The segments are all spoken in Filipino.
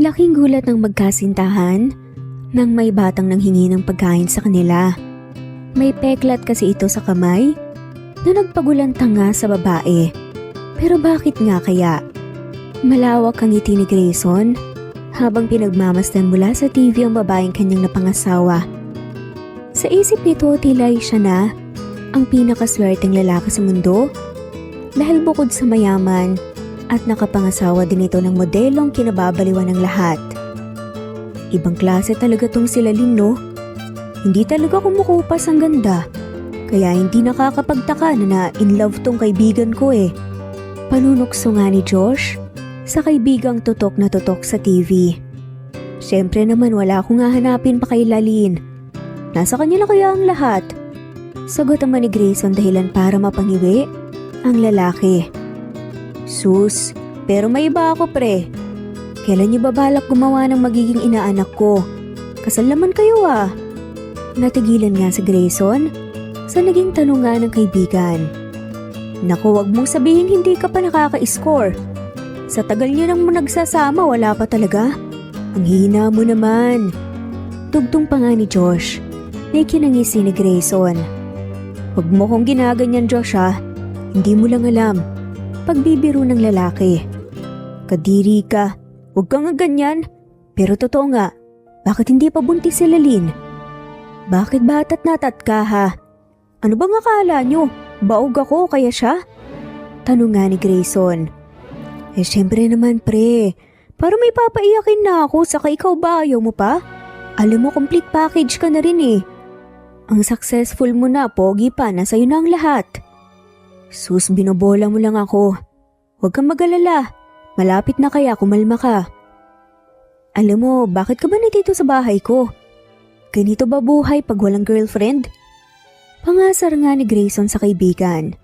Laking gulat ng magkasintahan nang may batang nanghingi ng pagkain sa kanila. May peklat kasi ito sa kamay na nagpagulantang nga sa babae. Pero bakit nga kaya? Malawak ang ngiti ni Grayson habang pinagmamasdan mula sa TV ang babaeng kanyang napangasawa. Sa isip nito tila siya na ang pinakaswerteng lalaki sa mundo dahil bukod sa mayaman at nakapangasawa din ito ng modelong kinababaliwan ng lahat. Ibang klase talaga tong si Lalyn, no? Hindi talaga kumukupas ang ganda. Kaya hindi nakakapagtaka na in love tong kaibigan ko eh. Panunukso nga ni Josh sa kaibigang tutok na tutok sa TV. Siyempre naman wala akong hahanapin pa kay Lalyn. Nasa kanya na kaya ang lahat? Sagot naman ni Grayson dahilan para mapangiwi ang lalaki. Sus, pero may iba ako pre. Kailan niyo ba balak gumawa ng magiging inaanak ko? Kasal naman kayo ah. Natigilan nga si Grayson sa naging tanong nga ng kaibigan. Naku, wag mong sabihin hindi ka pa nakaka-score. Sa tagal niyo nang nagsasama wala pa talaga. Ang hina mo naman. Tugtong pa nga ni Josh. May kinangisi ni Grayson. Wag mo kong ginaganyan Josh ha. Hindi mo lang alam. Pagbibiro ng lalaki. Kadiri ka. Huwag ka nga ganyan. Pero totoo nga, bakit hindi pa buntis si Lalyn? Bakit batat natat ka ha? Ano bang akala nyo? Baog ako kaya siya? Tanong nga ni Grayson. Eh syempre naman pre, para may papaiyakin na ako saka ikaw ba ayaw mo pa? Alam mo complete package ka na rin eh. Ang successful mo na, pogi pa, nasa'yo na ang lahat. Sus, binobola mo lang ako. Huwag kang mag-alala. Malapit na kaya kumalma ka. Alam mo, bakit ka ba nandito sa bahay ko? Ganito ba buhay pag walang girlfriend? Pangasar nga ni Grayson sa kaibigan.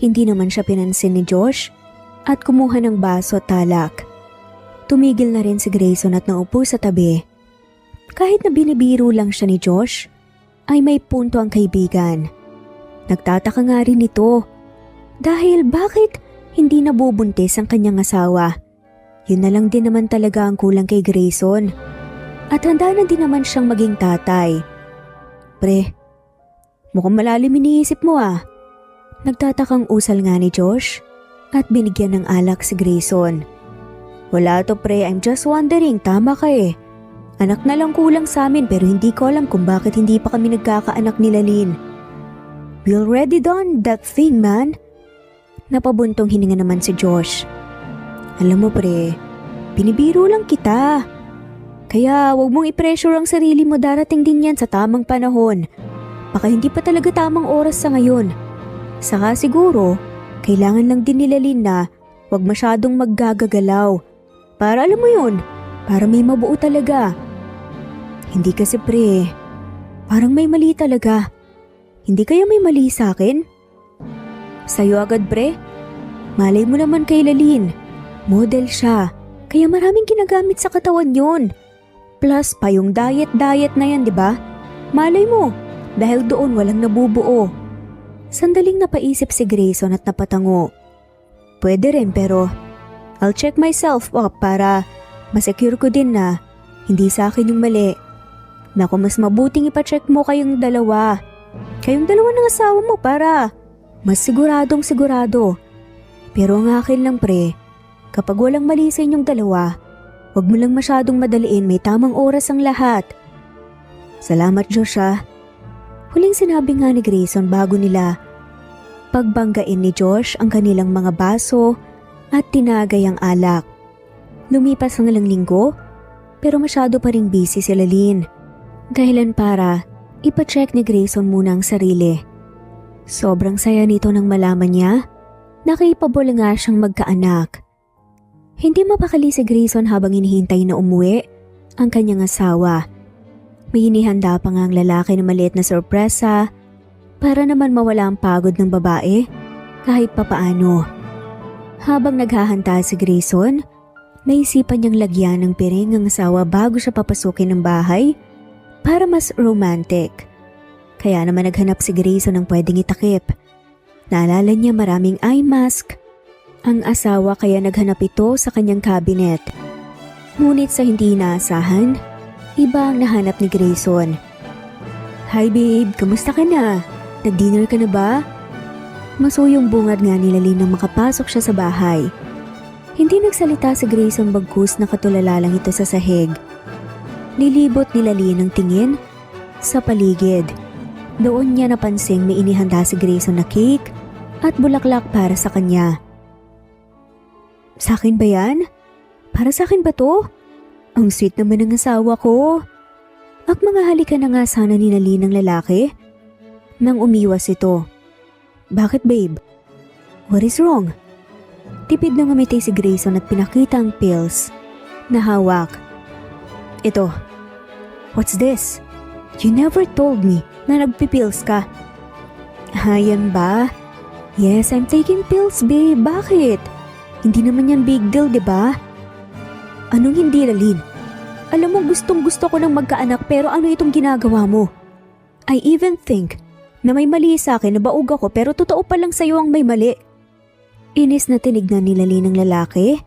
Hindi naman siya pinansin ni Josh at kumuha ng baso at talak. Tumigil na rin si Grayson at naupo sa tabi. Kahit na binibiro lang siya ni Josh, ay may punto ang kaibigan. Nagtataka nga rin ito. Dahil bakit hindi nabubuntis ang kanyang asawa? Yun na lang din naman talaga ang kulang kay Grayson. At handa na din naman siyang maging tatay. Pre, mukhang malalim iniisip mo ah. Nagtatakang usal nga ni Josh at binigyan ng alak si Grayson. Wala to pre, I'm just wondering, tama ka eh. Anak na lang kulang sa amin pero hindi ko alam kung bakit hindi pa kami nagkakaanak ni Lalyn. We already done that thing man. Napabuntong hininga naman si Josh. Alam mo pre, binibiro lang kita. Kaya wag mong i-pressure ang sarili mo, darating din yan sa tamang panahon. Baka hindi pa talaga tamang oras sa ngayon. Saka siguro, kailangan lang din ni Lalyn na wag masyadong maggagagalaw. Para alam mo yun, para may mabuo talaga. Hindi kasi pre, parang may mali talaga. Hindi kaya may mali sa akin? Sa'yo agad pre? Malay mo naman kay Lalyn. Model siya, kaya maraming ginagamit sa katawan yun. Plus pa yung diet na yan, di ba? Malay mo, dahil doon walang nabubuo. Sandaling napaisip si Grayson at napatango. Pwede rin pero I'll check myself up para masecure ko din na hindi sa akin yung mali. Naku, mas mabuting ipacheck mo kayong dalawa. Kayong dalawa ng asawa mo para mas siguradong sigurado. Pero ang akin lang pre, kapag walang mali sa inyong dalawa, huwag mo lang masyadong madaliin, may tamang oras ang lahat. Salamat Josh ah. Huling sinabi nga ni Grayson bago nila pagbanggain ni Josh ang kanilang mga baso at tinagay ang alak. Lumipas ang ilang linggo, pero masyado pa ring busy si Lalyn. Dahilan para ipacheck ni Grayson muna ang sarili. Sobrang saya nito nang malaman niya na capable nga siyang magkaanak. Hindi mapakali si Grayson habang hinihintay na umuwi ang kanyang asawa. May inihanda pa nga ang lalaki na maliit na sorpresa para naman mawala ang pagod ng babae kahit papaano. Habang naghahanda si Grayson, naisipan niyang lagyan ng piring ang asawa bago siya papasukin ng bahay para mas romantic. Kaya naman naghanap si Grayson ng pwedeng itakip. Naalala niya maraming eye mask ang asawa kaya naghanap ito sa kanyang cabinet. Ngunit sa hindi inaasahan, iba ang nahanap ni Grayson. Hi babe, kamusta ka na? Nag-dinner ka na ba? Masuyong bungad nga ni Lalin nang makapasok siya sa bahay. Hindi nagsalita si Grayson bagkus nakatulala lang ito sa sahig. Nilibot ni Lalin ang tingin sa paligid. Doon niya napansing may inihanda si Grayson na cake at bulaklak para sa kanya. Sa akin ba yan? Para sa akin ba to? Ang sweet naman ng asawa ko. At mga halikan na nga sana ni Lalin ng lalaki. Nang umiwas ito. Bakit babe? What is wrong? Tipid na ngumiti si Grayson at pinakita ang pills na hawak. Ito. What's this? You never told me na nagpipills ka. Yan ba? Yes, I'm taking pills babe. Bakit? Hindi naman yan big deal, diba? Anong hindi, Lalin? Alam mo gustong gusto ko nang magkaanak pero ano itong ginagawa mo? I even think na may mali sa akin na baog ako pero totoo pa lang sa'yo ang may mali. Inis na tinignan ni Lalin ng lalaki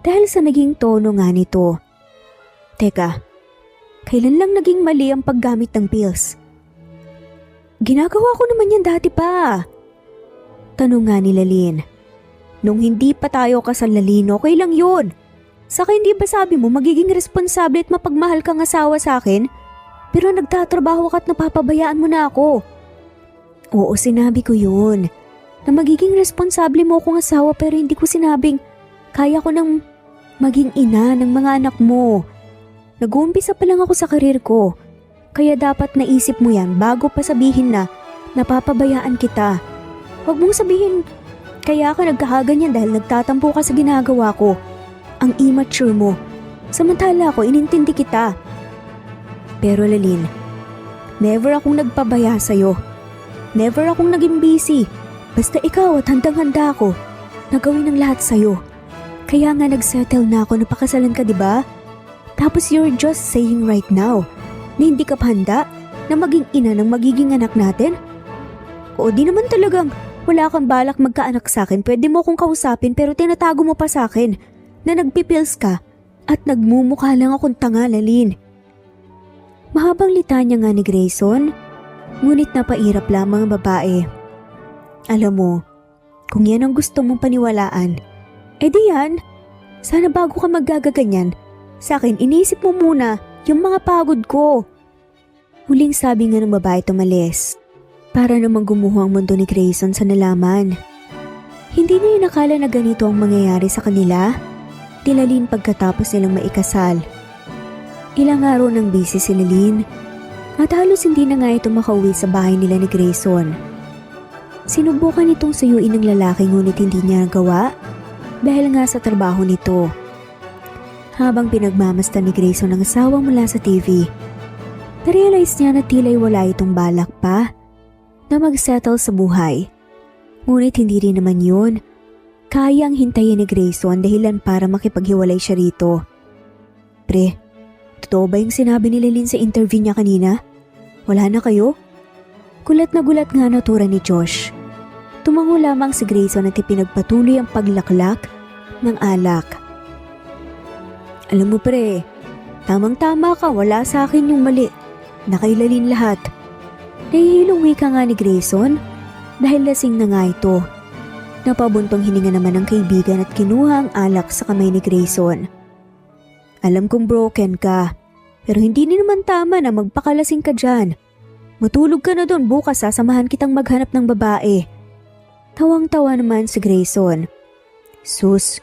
dahil sa naging tono nga nito. Teka, kailan lang naging mali ang paggamit ng pills? Ginagawa ko naman yan dati pa. Tanong nga ni Lalin. Nung hindi pa tayo kasal, Lalin, okay lang yun. Saka hindi ba sabi mo magiging responsable at mapagmahal kang asawa sa akin? Pero nagtatrabaho ka at napapabayaan mo na ako. Oo, sinabi ko yun. Na magiging responsable mo akong asawa pero hindi ko sinabing kaya ko nang maging ina ng mga anak mo. Nag-uumpisa pa lang ako sa karir ko. Kaya dapat naisip mo yan bago pa sabihin na napapabayaan kita. Huwag mong sabihin kaya ka nagkakaganyan dahil nagtatampo ka sa ginagawa ko. Ang immature mo. Samantala ako, inintindi kita. Pero Lalin, never akong nagpabaya sa'yo. Never akong naging busy. Basta ikaw at handang-handa ako na gawin ang lahat sa'yo. Kaya nga nagsettle na ako na pakasalan ka, diba? Tapos you're just saying right now na hindi ka pa handa na maging ina ng magiging anak natin? O di naman talagang wala kang balak magkaanak sa akin, pwede mo akong kausapin pero tinatago mo pa sa akin na nagpipills ka at nagmumukha lang akong tanga, Lalin. Mahabang litanya nga ni Grayson, ngunit napairap lamang ang babae. Alam mo, kung yan ang gusto mong paniwalaan, edi yan, sana bago ka maggagaganyan, sa akin inisip mo muna yung mga pagod ko. Huling sabi nga ng babae tumalis. Para namang gumuho ang mundo ni Grayson sa nalaman. Hindi niya inakala na ganito ang mangyayari sa kanila, Lalin pagkatapos nilang maikasal. Ilang araw nang busy si Lalin at halos hindi na nga ito makauwi sa bahay nila ni Grayson. Sinubukan itong suyuin ng lalaki ngunit hindi niya nagawa dahil nga sa trabaho nito. Habang pinagmamasdan ni Grayson ang asawa mula sa TV, narealize niya na tila'y wala itong balak pa na mag-settle sa buhay. Ngunit hindi rin naman yun kayang hintayin ni Grayson dahilan para makipaghiwalay siya rito. Pre, totoo ba yung sinabi ni Lalin sa interview niya kanina? Wala na kayo? Gulat na natura ni Josh. Tumango lamang si Grayson at ipinagpatuloy ang paglaklak ng alak. Alam mo pre, tamang-tama ka, wala sa akin yung mali. Na kay Lalin lahat. Nahihilong wika nga ni Grayson dahil lasing na nga ito. Napabuntong hininga naman ng kaibigan at kinuha ang alak sa kamay ni Grayson. Alam kong broken ka, pero hindi din naman tama na magpakalasing ka dyan. Matulog ka na doon, bukas sasamahan kitang maghanap ng babae. Tawang-tawa naman si Grayson. Sus,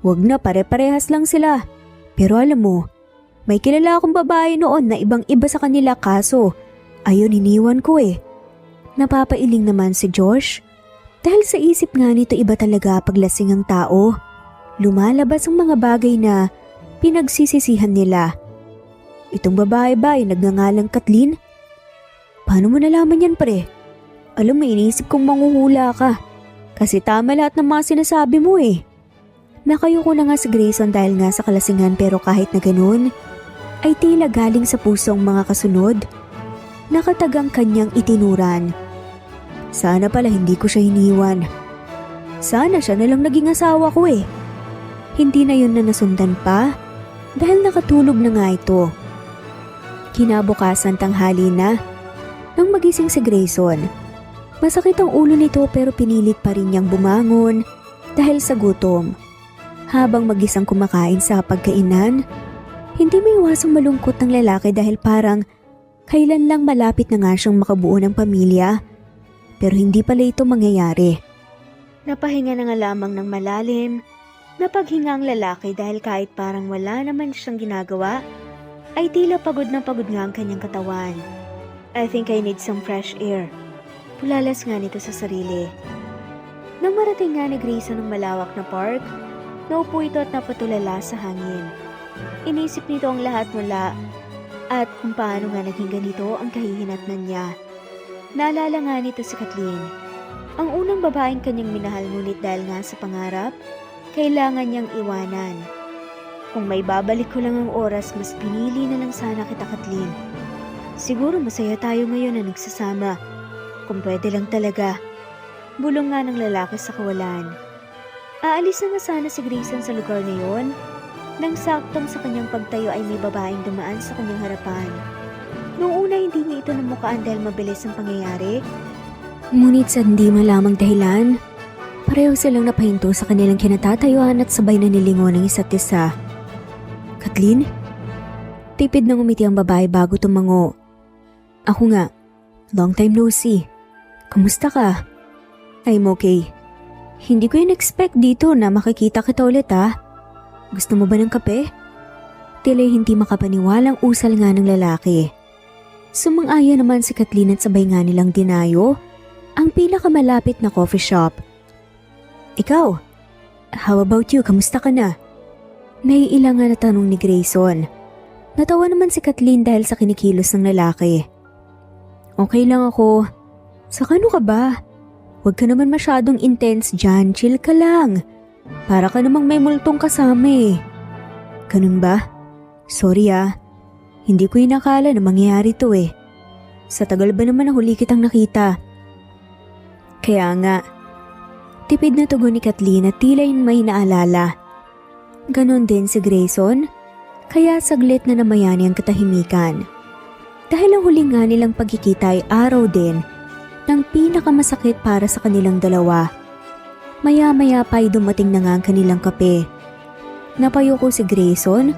wag na, pare-parehas lang sila. Pero alam mo, may kilala akong babae noon na ibang-iba sa kanila kaso ayun iniwan ko eh. Napapailing naman si Josh dahil sa isip nga nito iba talaga paglasing ang tao. Lumalabas ang mga bagay na pinagsisisihan nila. Itong babae ba ay nagngangalang Kathleen? Paano mo nalaman yan pre? Alam mo, iniisip kong manghuhula ka. Kasi tama lahat ng mga sinasabi mo eh. Nakayuko na nga si Grayson dahil nga sa kalasingan pero kahit na ganun, ay tila galing sa puso ang mga kasunod. Nakatagang kanyang itinuran. Sana pala hindi ko siya hiniwan. Sana siya na lang naging asawa ko eh. Hindi na yun na nasundan pa dahil nakatulog na nga ito. Kinabukasan tanghali na. Nang magising si Grayson, masakit ang ulo nito pero pinilit pa rin niyang bumangon dahil sa gutom. Habang mag-isang kumakain sa pagkainan, hindi may iwasang malungkot ng lalaki dahil parang kailan lang malapit na nga siyang makabuo ng pamilya. Pero hindi pala ito mangyayari. Napahinga na nga lamang ng malalim, napaghinga ang lalaki dahil kahit parang wala naman siyang ginagawa, ay tila pagod na pagod nga ang kanyang katawan. I think I need some fresh air. Pulalas nga nito sa sarili. Nang marating nga ni Grayson ng malawak na park, naupo ito at napatulala sa hangin. Inisip nito ang lahat mula at kung paano nga naging ganito ang kahihinatnan niya. Naalala nga nito si Kathleen, ang unang babaeng kanyang minahal ngunit dahil nga sa pangarap, kailangan niyang iwanan. Kung may babalik ko lang ang oras, mas pinili na lang sana kita, Kathleen. Siguro masaya tayo ngayon na nagsasama. Kung pwede lang talaga. Bulong nga ng lalaki sa kawalan. Aalis na nga sana si Grayson sa lugar na yon, nang saktong sa kanyang pagtayo ay may babaeng dumaan sa kanyang harapan. Noong una hindi niya ito namukaan dahil mabilis ang pangyayari. Ngunit sa hindi malamang dahilan, pareho silang napahinto sa kanilang kinatatayuan at sabay na nilingon ng isa't isa. Kathleen? Tipid nang umiti ang babae bago tumango. Ako nga. Long time no see. Kamusta ka? I'm okay. Hindi ko in-expect dito na makikita kita ulit Gusto mo ba ng kape? Tila hindi makapaniwalang usal nga ng lalaki. Sumang-aya naman si Kathleen at sabay nga nilang dinayo ang pinakamalapit na coffee shop. Ikaw? How about you? Kamusta ka na? Naiilang nga na tanong ni Grayson. Natawa naman si Kathleen dahil sa kinikilos ng lalaki. Okay lang ako. Sa kano ka ba? Huwag ka naman masyadong intense dyan, chill ka lang. Para ka namang may multong kasama Ganun ba? Sorry hindi ko inakala na mangyayari to Sa tagal ba naman na huli kitang nakita? Kaya nga. Tipid na tugon ni Kathleen at tila may naalala. Ganon din si Grayson, kaya saglit na namayani ang katahimikan. Dahil ang huling nga nilang pagkikita ay araw din ng pinakamasakit para sa kanilang dalawa. Maya-maya pa ay dumating na nga ang kanilang kape. Napayuko si Grayson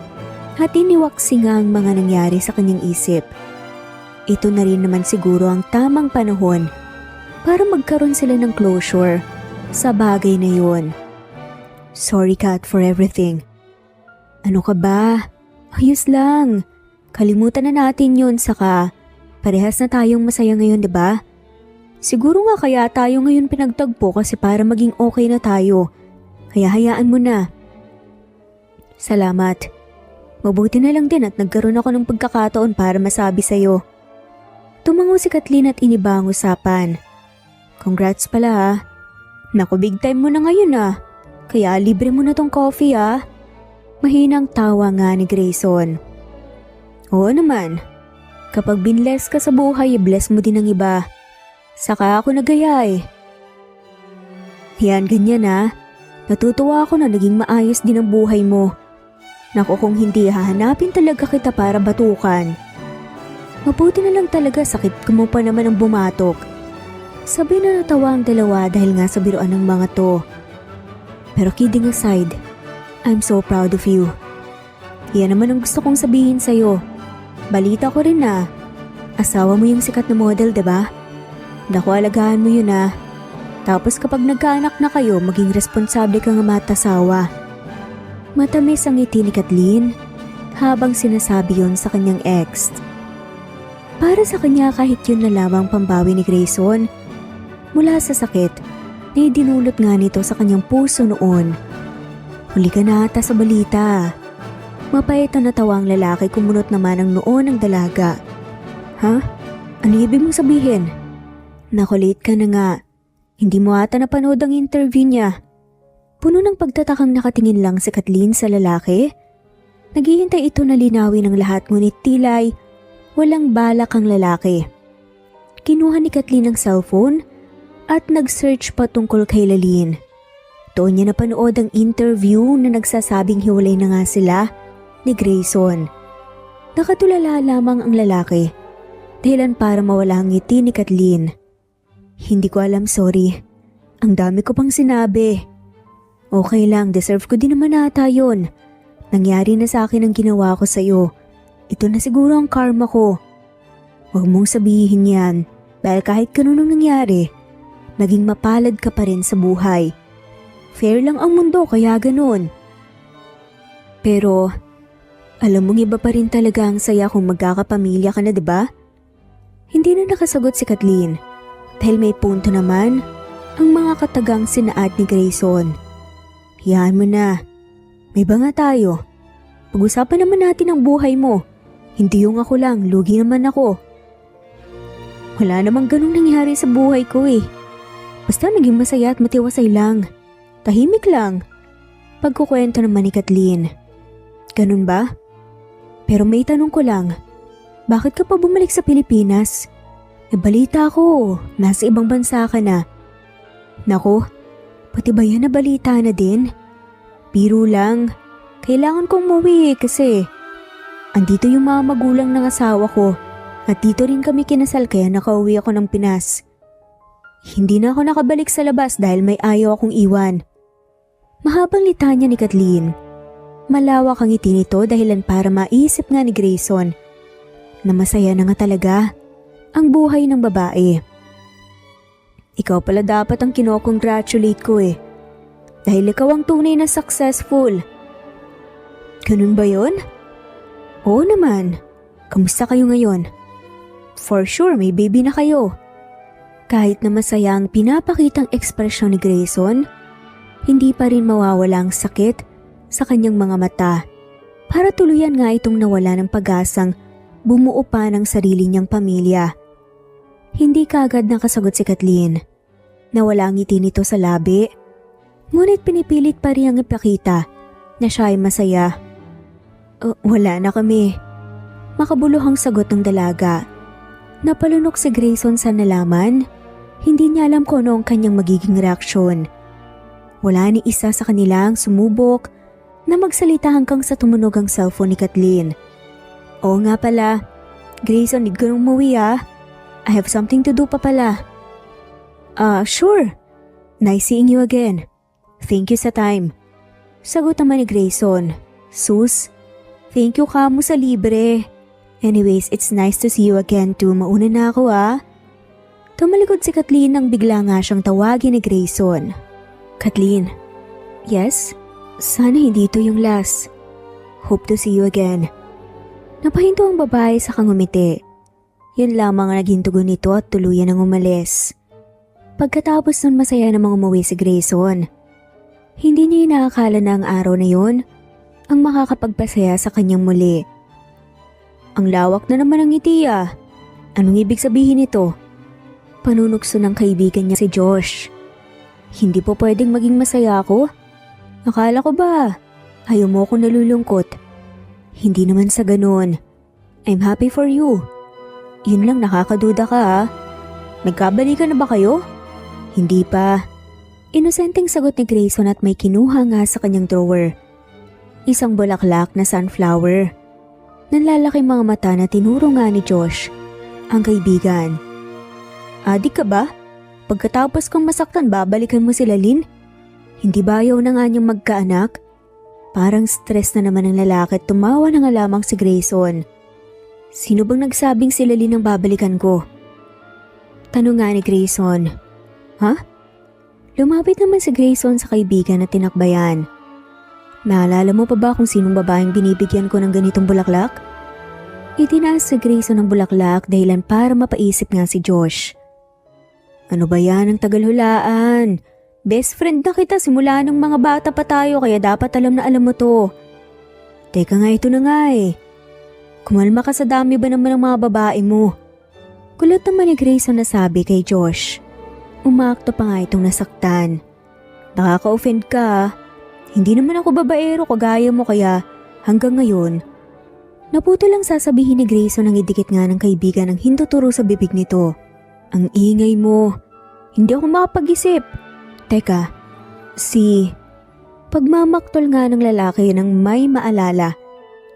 at iniwaksi nga ang mga nangyari sa kanyang isip. Ito na rin naman siguro ang tamang panahon para magkaroon sila ng closure sa bagay na yun. Sorry Kat for everything. Ano ka ba? Ayos lang. Kalimutan na natin yun saka parehas na tayong masaya ngayon, 'di ba? Siguro nga kaya tayo ngayon pinagtagpo kasi para maging okay na tayo. Kaya hayaan mo na. Salamat. Mabuti na lang din at nagkaroon ako ng pagkakataon para masabi sa'yo. Tumango si Kathleen at iniba ang usapan. Congrats pala Naku, big time mo na ngayon Kaya libre mo na tong coffee Mahinang tawa nga ni Grayson. Oo naman. Kapag binless ka sa buhay, bless mo din ang iba. Saka ako nagaya Yan, ganyan Natutuwa ako na naging maayos din ang buhay mo. Naku, kung hindi hahanapin talaga kita para batukan. Mabuti na lang talaga, sakit ko mo pa naman ang bumatok. Sabi na natawa ang dalawa dahil nga sa biruan ng mga to. Pero kidding aside, I'm so proud of you. Yan naman ang gusto kong sabihin sa'yo. Balita ko rin asawa mo yung sikat na model, diba? Naku, alagaan mo yun Tapos kapag nagkaanak na kayo, maging responsable ka nga matasawa. Matamis ang ngiti ni Kathleen habang sinasabi yon sa kanyang ex. Para sa kanya kahit yun na lamang pambawi ni Grayson mula sa sakit na idinulot nga nito sa kanyang puso noon. Huli ka na ata sa balita. Mapait na natawa ang lalaki, kumunot naman ang noo ng dalaga. Ha? Ano ibig mong sabihin? Naku, late ka na nga. Hindi mo ata napanood ang interview niya. Puno ng pagtatakang nakatingin lang si Kathleen sa lalaki. Naghihintay ito na linawin ang lahat ngunit tila'y walang balak ang lalaki. Kinuha ni Kathleen ang cellphone at nag-search pa tungkol kay Lalyn. Doon niya napanood ang interview na nagsasabing hiwalay na nga sila ni Grayson. Nakatulala lamang ang lalaki, dahilan para mawala ang ngiti ni Kathleen. Hindi ko alam, sorry. Ang dami ko pang sinabi. Okay lang, deserve ko din naman ata yun. Nangyari na sa akin ang ginawa ko sa'yo. Ito na siguro ang karma ko. Huwag mong sabihin yan, dahil kahit ganun ang nangyari, naging mapalad ka pa rin sa buhay. Fair lang ang mundo kaya ganun. Pero, alam mong iba pa rin talaga ang saya kung magkakapamilya ka na, diba? Hindi na nakasagot si Kathleen, dahil may punto naman ang mga katagang sinaad ni Grayson. Hayaan mo na. May ba nga tayo? Pag-usapan naman natin ang buhay mo. Hindi yung ako lang, lugi naman ako. Wala namang ganung nangyari sa buhay ko eh. Basta naging masaya at matiwasay lang. Tahimik lang. Pagkukwento naman ni Kathleen. Ganun ba? Pero may tanong ko lang. Bakit ka pa bumalik sa Pilipinas? Balita ko, nasa ibang bansa ka na. Nako, pati ba yan nabalita na din? Biro lang. Kailangan kong umuwi kasi andito yung mga magulang ng asawa ko at dito rin kami kinasal kaya nakauwi ako ng Pinas. Hindi na ako nakabalik sa labas dahil may ayaw akong iwan. Mahabang litanya ni Kathleen. Malawak ang ngiti nito dahilan para maisip nga ni Grayson na masaya na nga talaga ang buhay ng babae. Ikaw pala dapat ang kinokongratulate ko eh. Dahil ikaw ang tunay na successful. Ganun ba yun? Oo naman. Kamusta kayo ngayon? For sure, may baby na kayo. Kahit na masaya ang pinapakitang ekspresyon ni Grayson, hindi pa rin mawawala ang sakit sa kanyang mga mata. Para tuluyan nga itong nawala ng pag-asang bumuo pa ng sarili niyang pamilya. Hindi kaagad nakasagot si Kathleen. Nawala ang ngiti nito sa labi. Ngunit pinipilit pa rin ang ipakita na siya ay masaya. Wala na kami. Makabuluhang sagot ng dalaga. Napalunok si Grayson sa nalaman. Hindi niya alam kung ano ang kanyang magiging reaksyon. Wala ni isa sa kanila ang sumubok na magsalita hanggang sa tumunog ang cellphone ni Kathleen. Oo nga pala. Grayson, need ko nang umuwi ah. I have something to do pa pala. Sure. Nice seeing you again. Thank you sa time. Sagot naman ni Grayson. Sus, thank you ka mo sa libre. Anyways, it's nice to see you again too. Mauna na ako ah. Tumalikod si Kathleen nang bigla nga siyang tawagin ni Grayson. Kathleen. Yes? Sana hindi ito yung last. Hope to see you again. Napahinto ang babae sa kangumiti. Yun lamang ang naging tugon nito at tuluyan ang umalis. Pagkatapos nun masaya namang umuwi si Grayson. Hindi niya inaakala na ang araw na yun ang makakapagpasaya sa kanyang muli. Ang lawak na naman ang ngiti ah. Anong ibig sabihin nito? Panunukso ng kaibigan niya si Josh. Hindi po pwedeng maging masaya ako? Akala ko ba ayaw mo akong nalulungkot? Hindi naman sa ganun. I'm happy for you. Yun lang, nakakaduda ka ah. Nagkabalikan na ba kayo? Hindi pa. Inosenteng sagot ni Grayson at may kinuha nga sa kanyang drawer. Isang bulaklak na sunflower. Nanlalaki mga mata na tinuro nga ni Josh, ang kaibigan. Adik ka ba? Pagkatapos kong masaktan babalikan mo sila Lynn? Hindi ba ayaw na nga niyang magkaanak? Parang stress na naman ang lalaki at tumawa na nga lamang si Grayson. Sino bang nagsabing sila Lynn ang babalikan ko? Tanong nga ni Grayson. Ha? Lumapit naman si Grayson sa kaibigan at tinakbayan. Naalala mo pa ba kung sinong babaeng binibigyan ko ng ganitong bulaklak? Itinaas si Grayson ang bulaklak dahilan para mapaisip nga si Josh. Ano ba yan ang tagal-hulaan? Best friend na kita simula nung mga bata pa tayo kaya dapat alam na alam mo to. Teka nga, ito na nga eh. Kumalma ka sa dami ba naman ng mga babae mo? Kulot naman ni Grayson na sabi kay Josh. Umaakto pa nga itong nasaktan. Nakaka-offend ka. Hindi naman ako babaero kagaya mo kaya hanggang ngayon. Naputo lang sasabihin ni Grayson ang idikit nga ng kaibigan ang hinduturo sa bibig nito. Ang ingay mo. Hindi ako makapag-isip. Teka, Pagmamaktol nga ng lalaki nang may maalala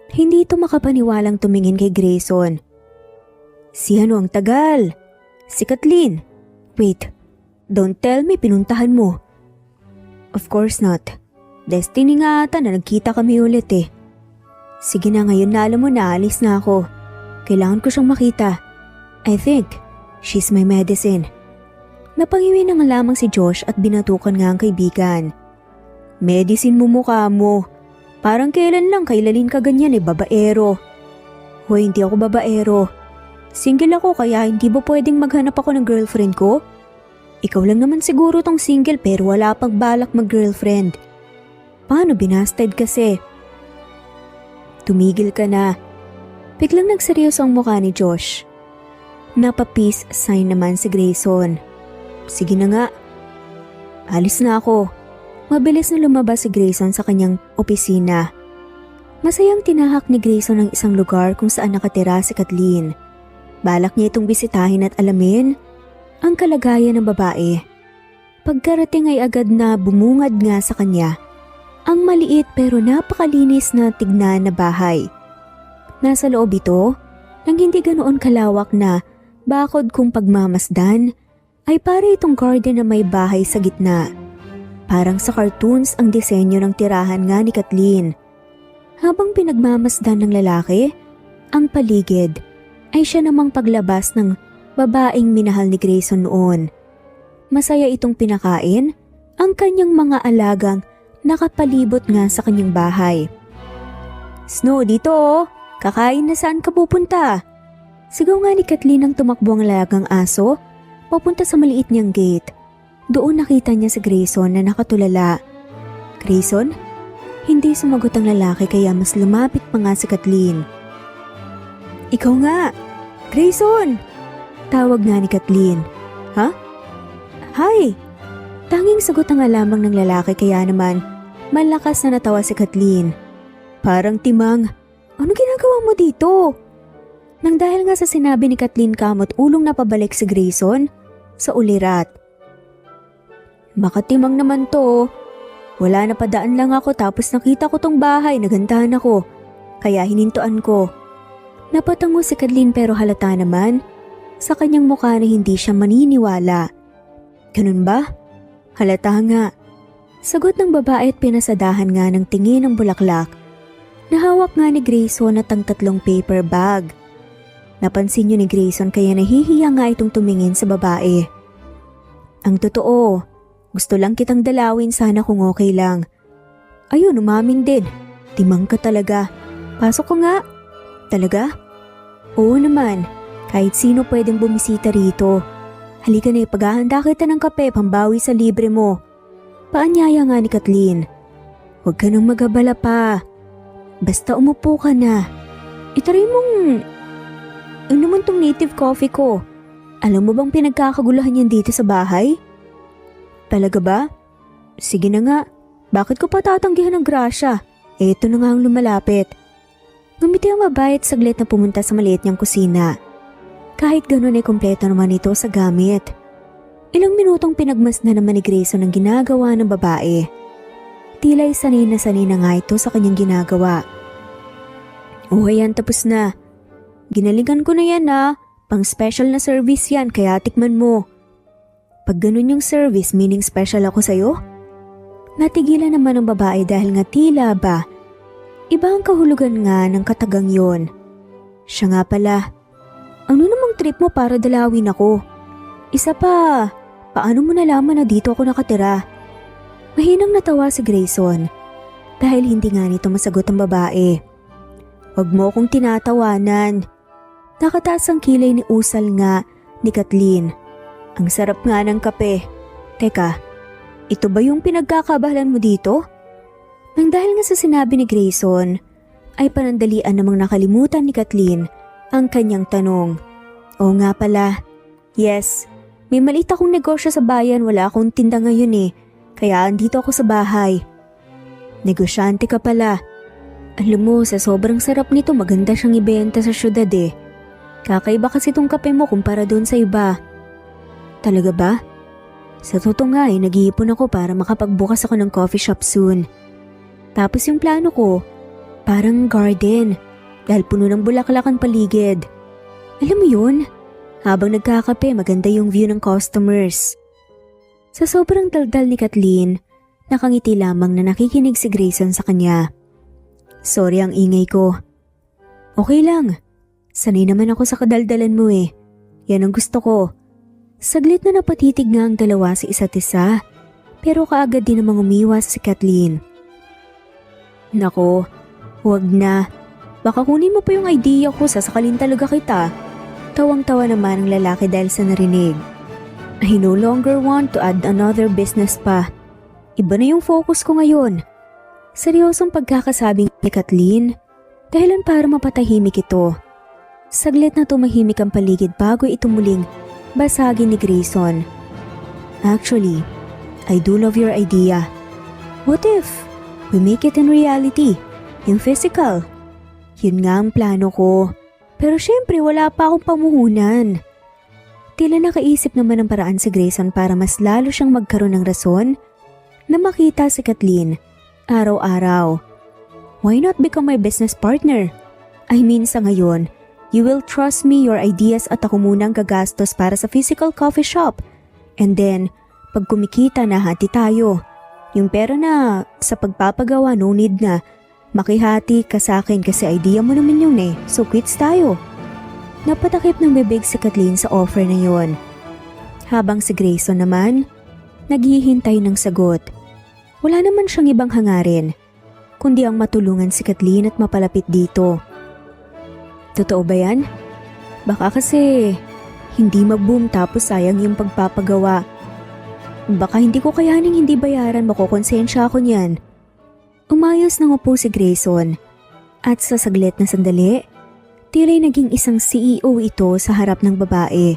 Hindi ito makapaniwalang tumingin kay Grayson. Si ano ang tagal? Si Kathleen. Wait, don't tell me pinuntahan mo. Of course not. Destiny nga ata na nagkita kami ulit eh. Sige na, ngayon na alam mo na, alis na ako. Kailangan ko siyang makita. I think she's my medicine. Napangiwi na nga lamang si Josh at binatukan nga ang kaibigan. Medicine mo mukha mo. Parang kailan lang kailalin ka ganyan eh, babaero. Hoy, hindi ako babaero. Single ako kaya hindi ba pwedeng maghanap ako ng girlfriend ko? Ikaw lang naman siguro tong single pero wala pang balak mag-girlfriend. Paano binasted kasi? Tumigil ka na. Biglang nagseryoso ang mukha ni Josh. Napa-peace sign naman si Grayson. Sige na nga. Alis na ako. Mabilis na lumabas si Grayson sa kanyang opisina. Masayang tinahak ni Grayson ang isang lugar kung saan nakatira si Kathleen. Balak niya itong bisitahin at alamin ang kalagayan ng babae. Pagkarating ay agad na bumungad nga sa kanya ang maliit pero napakalinis na tignan na bahay. Nasa loob ito ng hindi ganoon kalawak na bakod kung pagmamasdan ay para itong garden na may bahay sa gitna. Parang sa cartoons ang disenyo ng tirahan nga ni Kathleen. Habang pinagmamasdan ng lalaki, ang paligid ay siya namang paglabas ng babaeng minahal ni Grayson noon. Masaya itong pinakain ang kanyang mga alagang nakapalibot nga sa kanyang bahay. Snow, dito oh! Kakain na, saan ka pupunta? Sigaw nga ni Kathleen nang tumakbo ang alagang aso papunta sa maliit niyang gate. Doon nakita niya si Grayson na nakatulala. Grayson? Hindi sumagot ang lalaki kaya mas lumapit pa nga si Kathleen. Ikaw nga! Grayson! Tawag nga ni Kathleen. Ha? Hi! Tanging sagot nga lamang ng lalaki kaya naman malakas na natawa si Kathleen. Parang timang, ano ginagawa mo dito? Nang dahil nga sa sinabi ni Kathleen kamot ulong napabalik si Grayson sa ulirat. Makatimang naman to. Wala na padaan lang ako tapos nakita ko tong bahay, nagandahan ako. Kaya hinintuan ko. Napatango si Kathleen pero halata naman sa kanyang mukha na hindi siya maniniwala. Ganun ba? Halata nga. Sagot ng babae at pinasadahan nga ng tingin ng bulaklak. Nahawak nga ni Grayson at ang 3 paper bag. Napansin niyo ni Grayson kaya nahihiya nga itong tumingin sa babae. Ang totoo, gusto lang kitang dalawin sana kung okay lang. Ayun, umamin din. Timang ka talaga. Pasok ko nga. Talaga? Oo naman. Kahit sino pwedeng bumisita rito. Halika na, ipaghahanda kita ng kape pambawi sa libre mo. Paanyaya nga ni Kathleen. Huwag ka nang magabala pa. Basta umupo ka na. Itaray mong... Ano naman tong native coffee ko? Alam mo bang pinagkakaguluhan yan dito sa bahay? Talaga ba? Sige na nga. Bakit ko pa tatanggihan ng grasya? Eto na nga ang lumalapit. Ngumiti ang babae at saglit na pumunta sa maliit niyang kusina. Kahit ganun ay kompleto naman ito sa gamit. Ilang minutong pinagmasdan naman ni Grayson ang ginagawa ng babae. Tila'y sanay na nga ito sa kanyang ginagawa. Oh, ayan, tapos na. Ginaligan ko na yan ha. Pang special na service yan kaya tikman mo. Pag ganun yung service, meaning special ako sa'yo? Natigilan naman ang babae dahil nga tila ba iba ang kahulugan nga ng katagang yon. Siya nga pala, ano namang trip mo para dalawin ako? Isa pa, paano mo nalaman na dito ako nakatira? Mahinang natawa si Grayson dahil hindi nga nito masagot ang babae. Huwag mo akong tinatawanan. Nakataas ang kilay ni usal nga ni Kathleen. Ang sarap nga ng kape. Teka, ito ba yung pinagkakabalan mo dito? Nang dahil nga sa sinabi ni Grayson, ay panandalian namang nakalimutan ni Kathleen ang kanyang tanong. Oo nga pala. Yes, may maliit akong negosyo sa bayan, wala akong tinda ngayon eh. Kaya andito ako sa bahay. Negosyante ka pala. Alam mo, sa sobrang sarap nito maganda siyang ibenta sa syudad eh. Kakaiba kasi tong kape mo kumpara doon sa iba. Talaga ba? Sa totoo nga nag-iipon ako para makapagbukas ako ng coffee shop soon. Tapos yung plano ko, Parang garden, dahil puno ng bulaklak ang paligid. Alam mo yun? Habang nagkakape, maganda yung view ng customers. Sa sobrang daldal ni Kathleen, nakangiti lamang na nakikinig si Grayson sa kanya. Sorry ang ingay ko. Okay lang. Sanay naman ako sa kadaldalan mo eh. Yan ang gusto ko. Saglit na napatitig nga ang dalawa sa isa't isa, pero kaagad din namang umiwas si Kathleen. Nako, huwag na. Baka kunin mo pa yung idea ko, sasakalin talaga kita. Tawang-tawa naman ang lalaki dahil sa narinig. I no longer want to add another business pa. Iba na yung focus ko ngayon. Seryosong pagkakasabing ni Kathleen, dahilan para mapatahimik ito. Saglit na tumahimik ang paligid bago ito muling basagin ni Grayson. Actually, I do love your idea. What if we make it in reality, in physical? Yun nga ang plano ko. Pero syempre wala pa akong pamuhunan. Tila nakaisip naman ng paraan si Grayson para mas lalo siyang magkaroon ng rason na makita si Kathleen araw-araw. Why not become my business partner? I mean sa ngayon, you will trust me your ideas at ako munang gagastos para sa physical coffee shop. And then, pag kumikita na hati tayo. Yung pera na sa pagpapagawa no need na. Makihati ka sa akin kasi idea mo naman yun eh. So quits tayo. Napatakip ng bibig si Kathleen sa offer na yon. Habang si Grayson naman, naghihintay ng sagot. Wala naman siyang ibang hangarin, kundi ang matulungan si Kathleen at mapalapit dito. Totoo ba yan? Baka kasi hindi mag-boom tapos sayang yung pagpapagawa. Baka hindi ko kayaning hindi bayaran, makokonsensya ako niyan. Umayos nang upo si Grayson at sa saglit na sandali, tila'y naging isang CEO ito sa harap ng babae.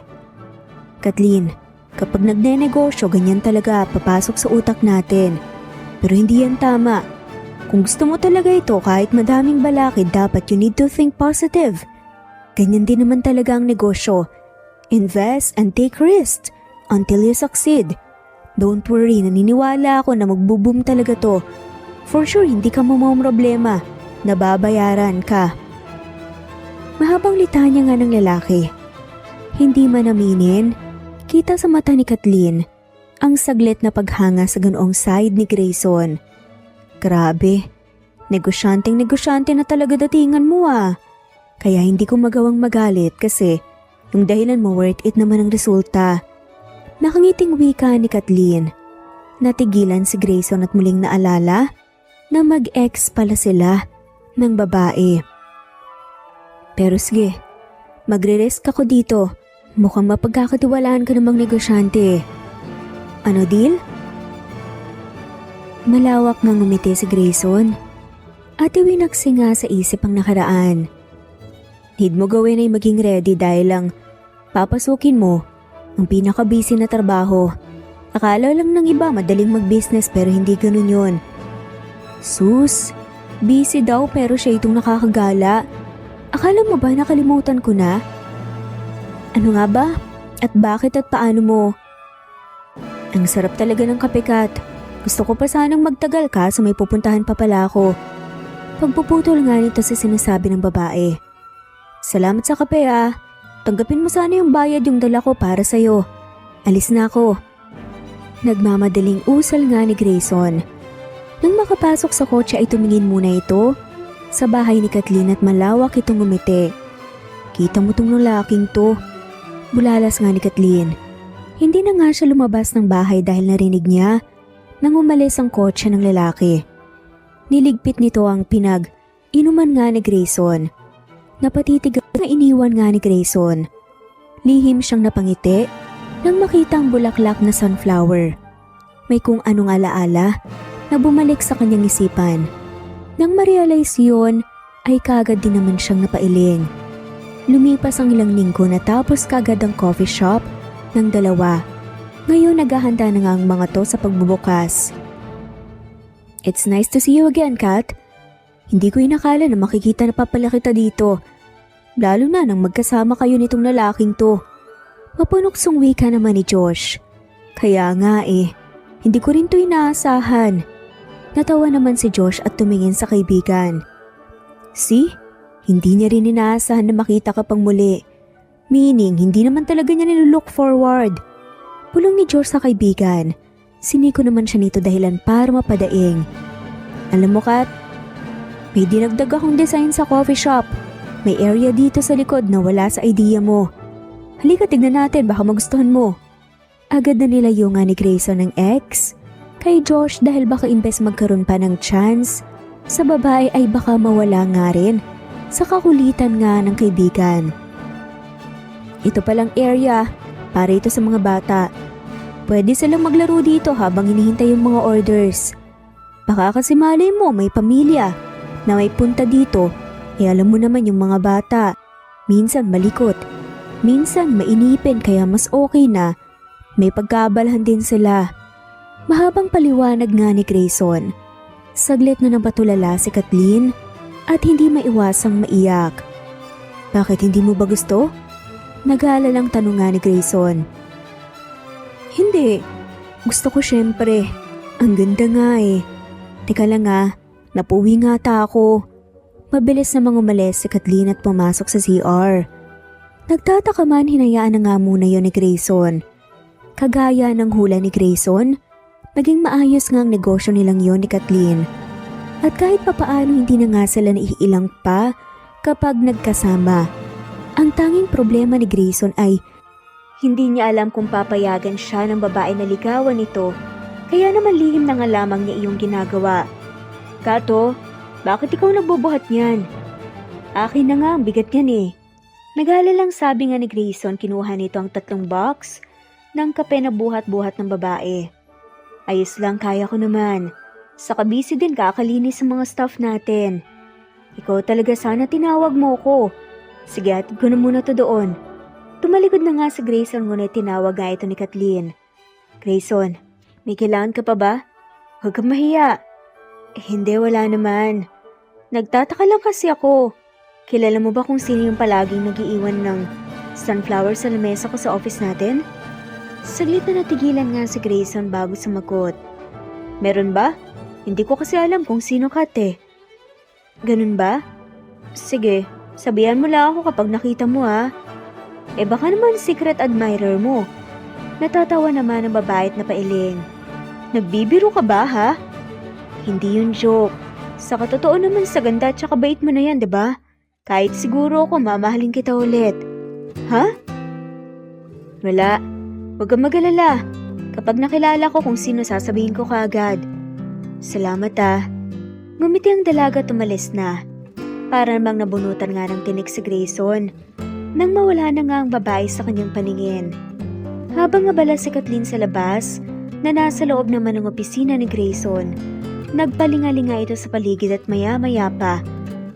Kathleen, kapag nagnenegosyo ganyan talaga papasok sa utak natin. Pero hindi yan tama. Kung gusto mo talaga ito kahit madaming balakid dapat you need to think positive. Ganyan din naman talaga ang negosyo. Invest and take risks until you succeed. Don't worry, naniniwala ako na magbo-boom talaga to. For sure, hindi ka problema. Nababayaran ka. Mahabang litanya nga ng lalaki. Hindi man aminin, kita sa mata ni Kathleen ang saglit na paghanga sa ganoong side ni Grayson. Grabe, negosyanteng-negosyante na talaga datingan mo ah. Kaya hindi ko magawang magalit kasi yung dahilan mo worth it naman ang resulta. Nakangiting wika ni Kathleen. Natigilan si Grayson at muling naalala na mag-ex pala sila ng babae. Pero sige, magre-risk ako dito. Mukhang mapagkakatiwalaan ka namang negosyante. Ano deal? Malawak ngang ngumiti si Grayson at iwinaksi nga sa isip ang nakaraan. Need mo gawin ay maging ready dahil lang papasukin mo ang pinaka-busy na trabaho. Akala lang ng iba madaling mag-business pero hindi ganun yun. Sus, busy daw pero siya itong nakakagala. Akala mo ba nakalimutan ko na? Ano nga ba? At bakit at paano mo? Ang sarap talaga ng kape, Kat. Gusto ko pa sanang magtagal ka so may pupuntahan pa pala ako. Pagpuputol nga nito sa sinasabi ng babae. Salamat sa kape ah. Tanggapin mo sana yung bayad yung dala ko para sa'yo. Alis na ako. Nagmamadaling usal nga ni Grayson. Nang makapasok sa kotse ay tumingin muna ito sa bahay ni Kathleen at malawak itong ngumiti. Kita mo tong lalaking to. Bulalas nga ni Kathleen. Hindi na nga siya lumabas ng bahay dahil narinig niya nang umalis ang kotse ng lalaki. Niligpit nito ang inuman nga ni Grayson. Napatitig na iniwan nga ni Grayson. Lihim siyang napangiti nang makita ang bulaklak na sunflower. May kung anong alaala na bumalik sa kanyang isipan. Nang ma-realize yun, ay kagad din naman siyang napailing. Lumipas ang ilang linggo na tapos kagad ang coffee shop ng dalawa. Ngayon naghahanda na nga ang mga to sa pagbubukas. It's nice to see you again, Kat. Hindi ko inakala na makikita na papala kita dito. Lalo na nang magkasama kayo nitong lalaking to. Mapunuksong wika naman ni Josh. Kaya nga hindi ko rin to inaasahan. Natawa naman si Josh at tumingin sa kaibigan. See? Hindi niya rin inaasahan na makita ka pang muli. Meaning, hindi naman talaga niya nilook forward. Pulong ni George sa kaibigan. Siniko naman siya nito dahilan para mapadaing. Alam mo, Kat, may dinagdag akong design sa coffee shop. May area dito sa likod na wala sa idea mo. Halika, tignan natin, baka magustuhan mo. Agad na nilayo nga ni Grayson ng ex kay Josh dahil baka imbes magkaroon pa ng chance, sa babae ay baka mawala nga rin sa kakulitan nga ng kaibigan. Ito palang area, para ito sa mga bata. Pwede silang maglaro dito habang hinihintay yung mga orders. Baka kasi malay mo may pamilya na may punta dito, alam mo naman yung mga bata. Minsan malikot, minsan mainipin kaya mas okay na may pagkaabalahan din sila. Mahabang paliwanag nga ni Grayson. Saglit na napatulala si Kathleen at hindi maiwasang maiyak. Bakit hindi mo ba gusto? Nag-aalalang tanong nga ni Grayson. Hindi. Gusto ko syempre. Ang ganda nga eh. Teka lang napuwi nga ata ako. Mabilis namang umalis si Kathleen at pumasok sa CR. Nagtataka man hinayaan na nga muna yon ni Grayson. Kagaya ng hula ni Grayson, naging maayos nga ang negosyo nilang yon ni Kathleen. At kahit papaano hindi na nga sila naiilang pa kapag nagkasama. Ang tanging problema ni Grayson ay hindi niya alam kung papayagan siya ng babae na ligawan ito, kaya naman lihim na nga lamang niya iyong ginagawa. Kato, bakit ikaw nagbubuhat niyan? Akin na nga ang bigat niyan eh. Nag-aalalang sabi nga ni Grayson kinuha nito ang 3 box ng kape na buhat-buhat ng babae. Ayos lang, kaya ko naman. Saka busy din kakalinis sa mga staff natin. Ikaw talaga sana tinawag mo ko. Sige, hatid ko na muna to doon. Tumalikod na nga si Grayson ngunit tinawag nga ito ni Kathleen. Grayson, may kailangan ka pa ba? Huwag kang mahiya. Hindi, wala naman. Nagtataka lang kasi ako. Kilala mo ba kung sino yung palaging nagiiwan ng sunflower sa lamesa ko sa office natin? Saglit na natigilan nga si Grayson bago sumagot. Meron ba? Hindi ko kasi alam kung sino Kat eh. Ganun ba? Sige, sabihan mo lang ako kapag nakita mo baka naman secret admirer mo. Natatawa naman ang babae at napailing. Nagbibiro ka ba ha? Hindi yun joke. Sa katotoo naman sa ganda at saka bait mo na yan, diba? Kahit siguro ako mamahalin kita ulit. Ha? Wala. Huwag kang mag-alala. Kapag nakilala ko kung sino sasabihin ko kaagad. Salamat Ngumiti ang dalaga at umalis na. Para namang nabunutan nga ng tinik si Grayson. Nang mawala na nga ang babae sa kanyang paningin. Habang abala si Kathleen sa labas, na nasa loob naman ng opisina ni Grayson, nagpalingalinga ito sa paligid at maya-maya pa,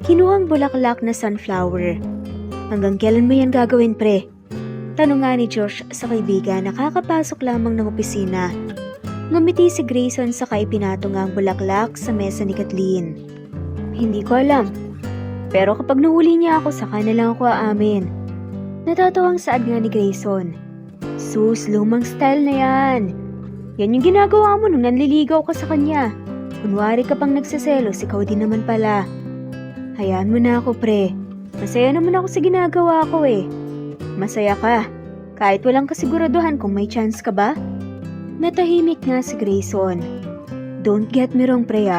kinuhang bulaklak na sunflower. Hanggang kailan mo yan gagawin, pre? Tanong nga ni Josh sa kaibigan na kakapasok lamang ng opisina. Ngumiti si Grayson saka ipinato nga ang bulaklak sa mesa ni Kathleen. Hindi ko alam. Pero kapag nahuli niya ako, saka na lang ako aamin. Natatawang saad nga ni Grayson. Sus, lumang style na yan. Yan yung ginagawa mo nung nanliligaw ka sa kanya. Kunwari ka pang nagseselos, ikaw din naman pala. Hayaan mo na ako, pre. Masaya naman ako sa ginagawa ko eh. Masaya ka. Kahit walang kasiguraduhan kung may chance ka ba? Natahimik nga si Grayson. Don't get me wrong, pre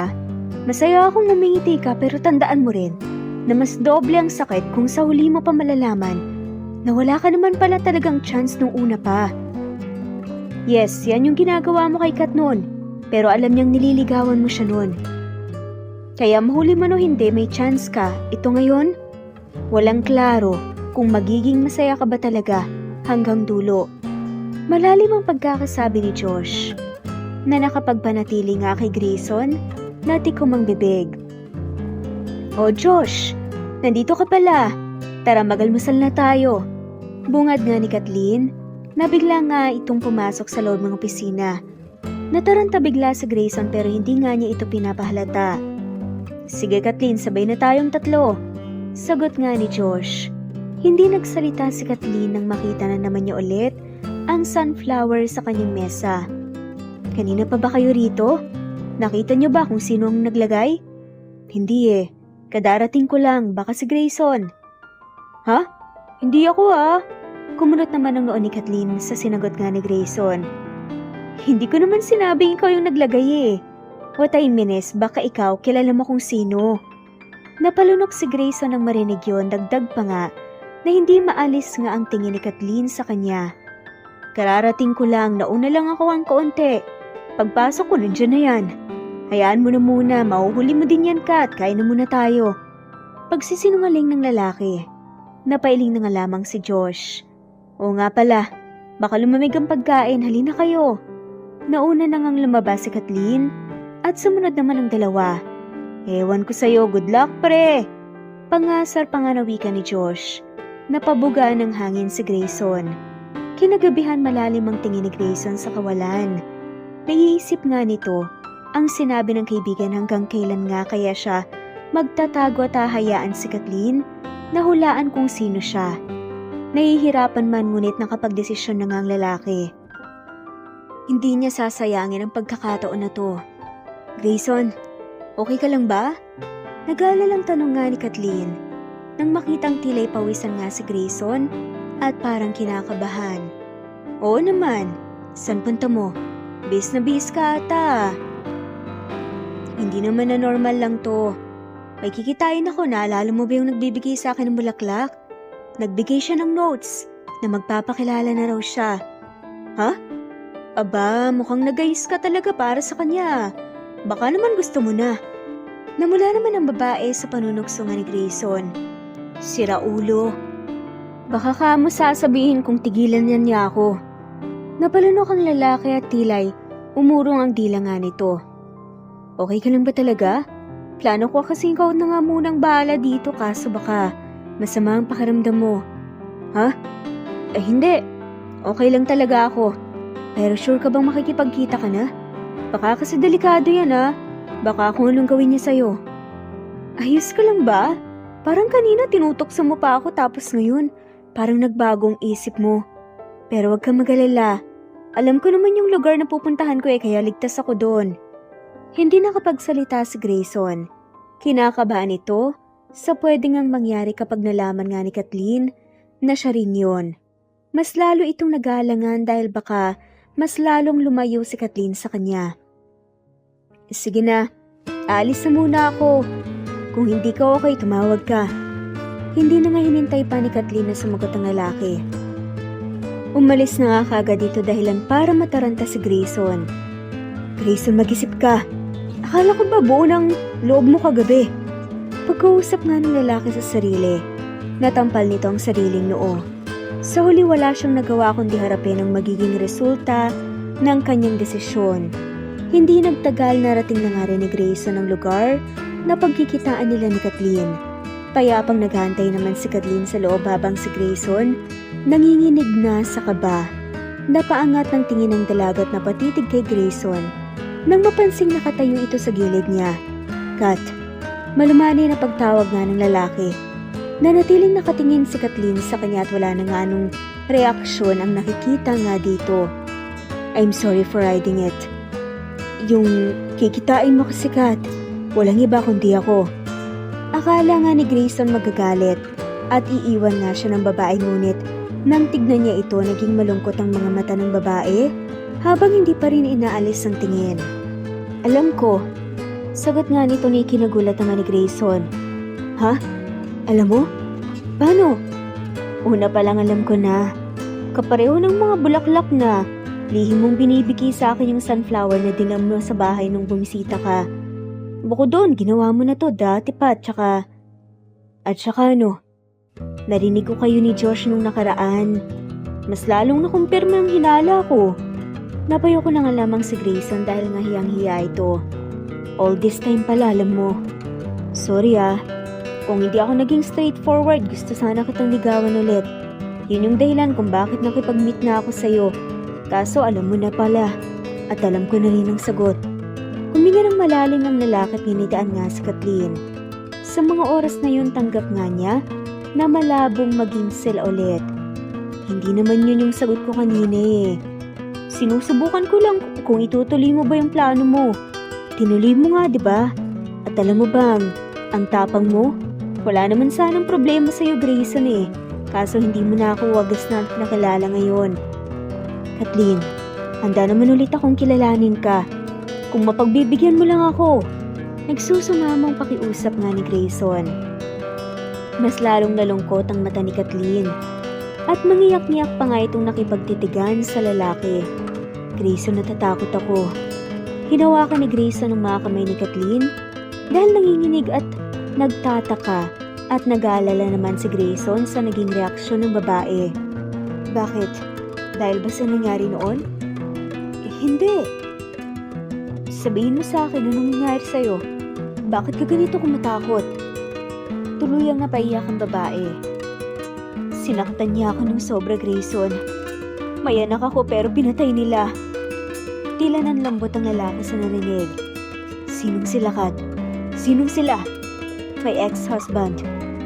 Masaya akong namingiti ka pero tandaan mo rin na mas doble ang sakit kung sa huli mo pa malalaman na wala ka naman pala talagang chance nung una pa. Yes, yan yung ginagawa mo kay Kat noon, pero alam niyang nililigawan mo siya noon. Kaya mahuli man o hindi may chance ka, ito ngayon, walang klaro kung magiging masaya ka ba talaga hanggang dulo. Malalim ang pagkakasabi ni Josh na nakapagpanatili nga kay Grayson na tikom ang bibig. Oh Josh, nandito ka pala. Tara magalmusal na tayo. Bungad nga ni Kathleen na bigla nga itong pumasok sa loob ng opisina. Nataranta bigla si Grayson pero hindi nga niya ito pinapahalata. Sige Kathleen, sabay na tayong 3. Sagot nga ni Josh. Hindi nagsalita si Kathleen nang makita na naman niya ulit ang sunflower sa kanyang mesa. Kanina pa ba kayo rito? Nakita niyo ba kung sino ang naglagay? Hindi Kadarating ko lang, baka si Grayson. Ha? Hindi ako Kumunot naman ang noo ni Kathleen sa sinagot nga ni Grayson. Hindi ko naman sinabing ikaw yung naglagay What I mean is, baka ikaw kilala mo kung sino. Napalunok si Grayson nang marinig yun, dagdag pa nga na hindi maalis nga ang tingin ni Kathleen sa kanya. Kararating ko lang, nauna lang ako ang kaunti. Pagpasok ko, nandiyan na yan. Hayaan mo na muna, mahuhuli mo din yan, Kat, kain na muna tayo. Pagsisinungaling ng lalaki. Napailing na nga lamang si Josh. Oo nga pala, baka lumamig ang pagkain, halina kayo. Nauna na ngang lumabas si Kathleen at sumunod naman ang dalawa. Ewan ko sa'yo, good luck pre. Pangasar pa nga na wika ni Josh. Napabugaan ng hangin si Grayson. Kinagabihan malalim ang tingin ni Grayson sa kawalan. Naiisip nga nito ang sinabi ng kaibigan hanggang kailan nga kaya siya magtatago at hahayaan si Kathleen na hulaan kung sino siya. Nahihirapan man ngunit nakapagdesisyon na nga ang lalaki. Hindi niya sasayangin ang pagkakataon na to. Grayson, okay ka lang ba? Nag-aalalang tanong nga ni Kathleen nang makitang tila'y pawisan nga si Grayson at parang kinakabahan. Oo naman, saan punta mo? Bis na bis ka ata. Hindi naman na normal lang to. May kikitain ako, naalala mo ba yung nagbibigay sa akin ng bulaklak? Nagbigay siya ng notes na magpapakilala na raw siya. Ha? Aba, mukhang nagayis ka talaga para sa kanya. Baka naman gusto mo na. Namula naman ang babae sa panunukso nga ni Grayson. Sira ulo. Baka kamo sasabihin kung tigilan niya ako. Napalunok ang lalaki at tilay umurong ang dila nga nito. Okay ka lang ba talaga? Plano ko kasi ikaw na nga munang bahala dito kaso baka masama ang pakiramdam mo. Ha? Eh hindi. Okay lang talaga ako. Pero sure ka bang makikipagkita ka na? Baka kasi delikado yan Baka kung anong gawin niya sa'yo. Ayos ka lang ba? Parang kanina tinutokso mo pa ako tapos ngayon parang nagbagong isip mo. Pero wag kang mag-alala. Alam ko naman yung lugar na pupuntahan ko kaya ligtas ako doon. Hindi nakapagsalita si Grayson. Kinakabahan ito sa pwedeng ang mangyari kapag nalaman nga ni Kathleen na siya rin yun. Mas lalo itong nag-aalangan dahil baka mas lalong lumayo si Kathleen sa kanya. Sige na, aalis na muna ako. Kung hindi ka okay, tumawag ka. Hindi na nga hinintay pa ni Kathleen na sumagot ang lalaki. Umalis na nga kagad dito dahilan para mataranta si Grayson. Grayson, mag-isip ka. Akala ko ba buo ng loob mo kagabi? Pagkausap nga ng lalaki sa sarili, natampal nito ang sariling noo. Sa huli wala siyang nagawa kundi harapin ang magiging resulta ng kanyang desisyon. Hindi nagtagal narating na nga rin ni Grayson ang lugar na pagkikitaan nila ni Kathleen. Payapang naghantay naman si Kathleen sa loob habang si Grayson nanginginig na sa kaba. Napaangat ng tingin ng dalagat na patitig kay Grayson nang mapansing nakatayo ito sa gilid niya. Kat, malumani na pagtawag nga ng lalaki. Nanatiling nakatingin si Kathleen sa kanya at wala na nga anong reaksyon ang nakikita nga dito. I'm sorry for hiding it. Yung kikitain mo kasi Kat, walang iba kundi ako. Akala nga ni Grayson magagalit at iiwan nga siya ng babae ngunit nang tignan niya ito naging malungkot ang mga mata ng babae habang hindi pa rin inaalis ang tingin. Alam ko, sagot nga nito ni kinagulat nga ni Grayson. Ha? Alam mo? Paano? Una pa lang alam ko na. Kapareho ng mga bulaklak na lihim mong binibigay sa akin yung sunflower na dinam mo sa bahay nung bumisita ka. Bukod doon, ginawa mo na to dati pa at saka ano? Narinig ko kayo ni Josh nung nakaraan. Mas lalong nakumpirma ang hinala ko. Napayo ko na nga lamang si Grayson dahil nga hiyang-hiya ito. All this time pala alam mo. Sorry kung hindi ako naging straightforward, gusto sana kitang ligawan ulit. Yun yung dahilan kung bakit nakipag-meet na ako sa'yo. Kaso alam mo na pala. At alam ko na rin ang sagot. Huminga ng malalim ang lalaki at nginitaan nga si Kathleen. Sa mga oras na yun tanggap nga niya na malabong maging sila ulit. Hindi naman yun yung sagot ko kanina Sinusubukan ko lang kung itutuloy mo ba yung plano mo. Tinuloy mo nga, di ba? At alam mo bang, Ang tapang mo. Wala naman sanang problema sa'yo, Grayson eh. Kaso hindi mo na ako wagas na nakilala ngayon. Kathleen, handa naman ulit akong kilalanin ka. Kung mapagbibigyan mo lang ako. Nagsusumamang pakiusap nga ni Grayson. Mas lalong nalungkot ang mata ni Kathleen. At mangiyak-ngiyak pa nga itong nakipagtitigan sa lalaki. Grayson, natatakot ako. Hinawakan ni Grayson ang mga kamay ni Kathleen dahil nanginginig at nagtataka at nag-aalala naman si Grayson sa naging reaksyon ng babae. Bakit? Dahil ba sa nangyari noon? Hindi. Sabihin mo sa akin anong nangyari sa'yo. Bakit ka ganito kumatakot? Tuluyang napaiyak ang babae. Sinaktan niya ako ng sobra, Grayson. May anak ako pero pinatay nila. Tila nanlambot ang lalaki sa narinig. Sinong sila, Kat? Sinong sila? May ex-husband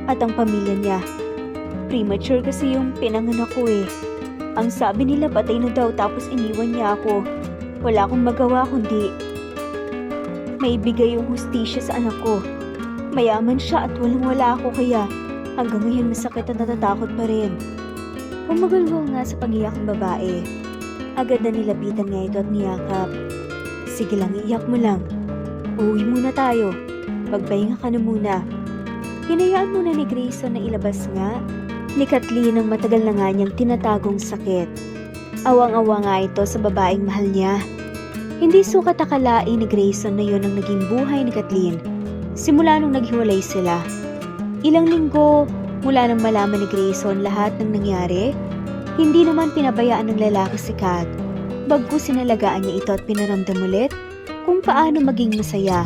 at ang pamilya niya. Premature kasi yung pinanganak ko eh. Ang sabi nila patay na daw tapos iniwan niya ako. Wala akong magawa kundi maibigay yung hustisya sa anak ko. Mayaman siya at walang-wala ako kaya hanggang ngayon masakit at natatakot pa rin. Umagulgol nga sa pag-iyak ng babae. Agad na nilapitan nga ito at niyakap. Sige lang, iyak mo lang. Uwi muna tayo. Magpahinga ka na muna. Hinayaan muna ni Grayson na ilabas nga ni Kathleen ang matagal na nga niyang tinatagong sakit. Awang-awa nga ito sa babaeng mahal niya. Hindi sukat akalain ni Grayson na yon ang naging buhay ni Kathleen simula nung naghiwalay sila. Ilang linggo mula nang malaman ni Grayson lahat ng nangyari, hindi naman pinabayaan ng lalaki si Kat. Bagkus sinalagaan niya ito at pinaramdam ulit kung paano maging masaya.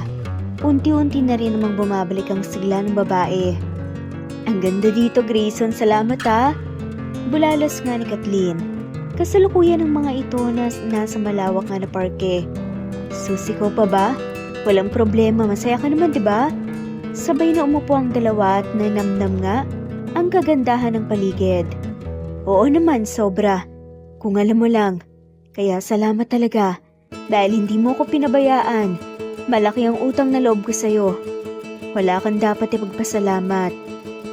Unti-unti na rin namang bumabalik ang sigla ng babae. Ang ganda dito, Grayson. Salamat ha. Bulalas nga ni Kathleen. Kasalukuyan ng mga ito na nasa malawak nga na parke. Susi ko pa ba? Walang problema. Masaya ka naman, diba? Sabay na umupo ang dalawa at nanamnam nga ang kagandahan ng paligid. Oo naman, sobra. Kung alam mo lang. Kaya salamat talaga. Dahil hindi mo ko pinabayaan. Malaki ang utang na loob ko sa'yo. Wala kang dapat ipagpasalamat.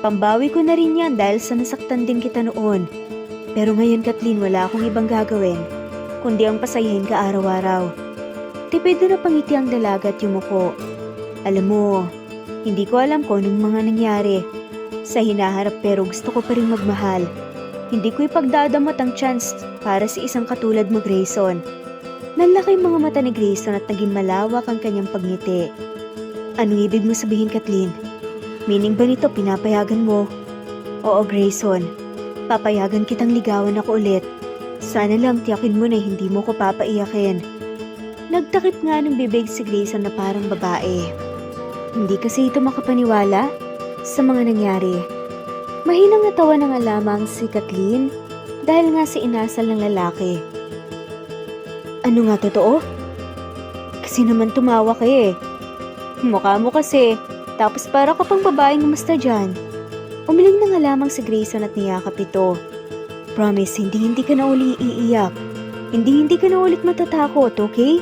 Pambawi ko na rin yan dahil sa nasaktan din kita noon. Pero ngayon, Kathleen, wala akong ibang gagawin, kundi ang pasayahin ka araw-araw. Tipid na napangiti ang dalaga at yumuko. Alam mo, hindi ko alam kung anong mga nangyari sa hinaharap pero gusto ko pa rin magmahal. Hindi ko ipagdadamot ang chance para sa isang katulad mo, Grayson. Nanlaki mga mata ni Grayson at naging malawak ang kanyang pagngiti. Anong ibig mo sabihin, Kathleen? Meaning ba nito pinapayagan mo? Oo, Grayson. Papayagan kitang ligawan ako ulit. Sana lang tiyakin mo na hindi mo ko papaiyakin. Nagtakip nga ng bibig si Grayson na parang babae. Hindi kasi ito makapaniwala sa mga nangyari. Mahinang natawa na nga lamang si Kathleen dahil nga si inasal ng lalaki. Ano nga totoo? Kasi naman tumawa ka eh. Mukha mo kasi, tapos para ka pang babaeng umasta dyan. Umiling na nga lamang si Grayson at niyakap ito. Promise, hindi ka na uli iiyak. Hindi ka na ulit matatakot, okay?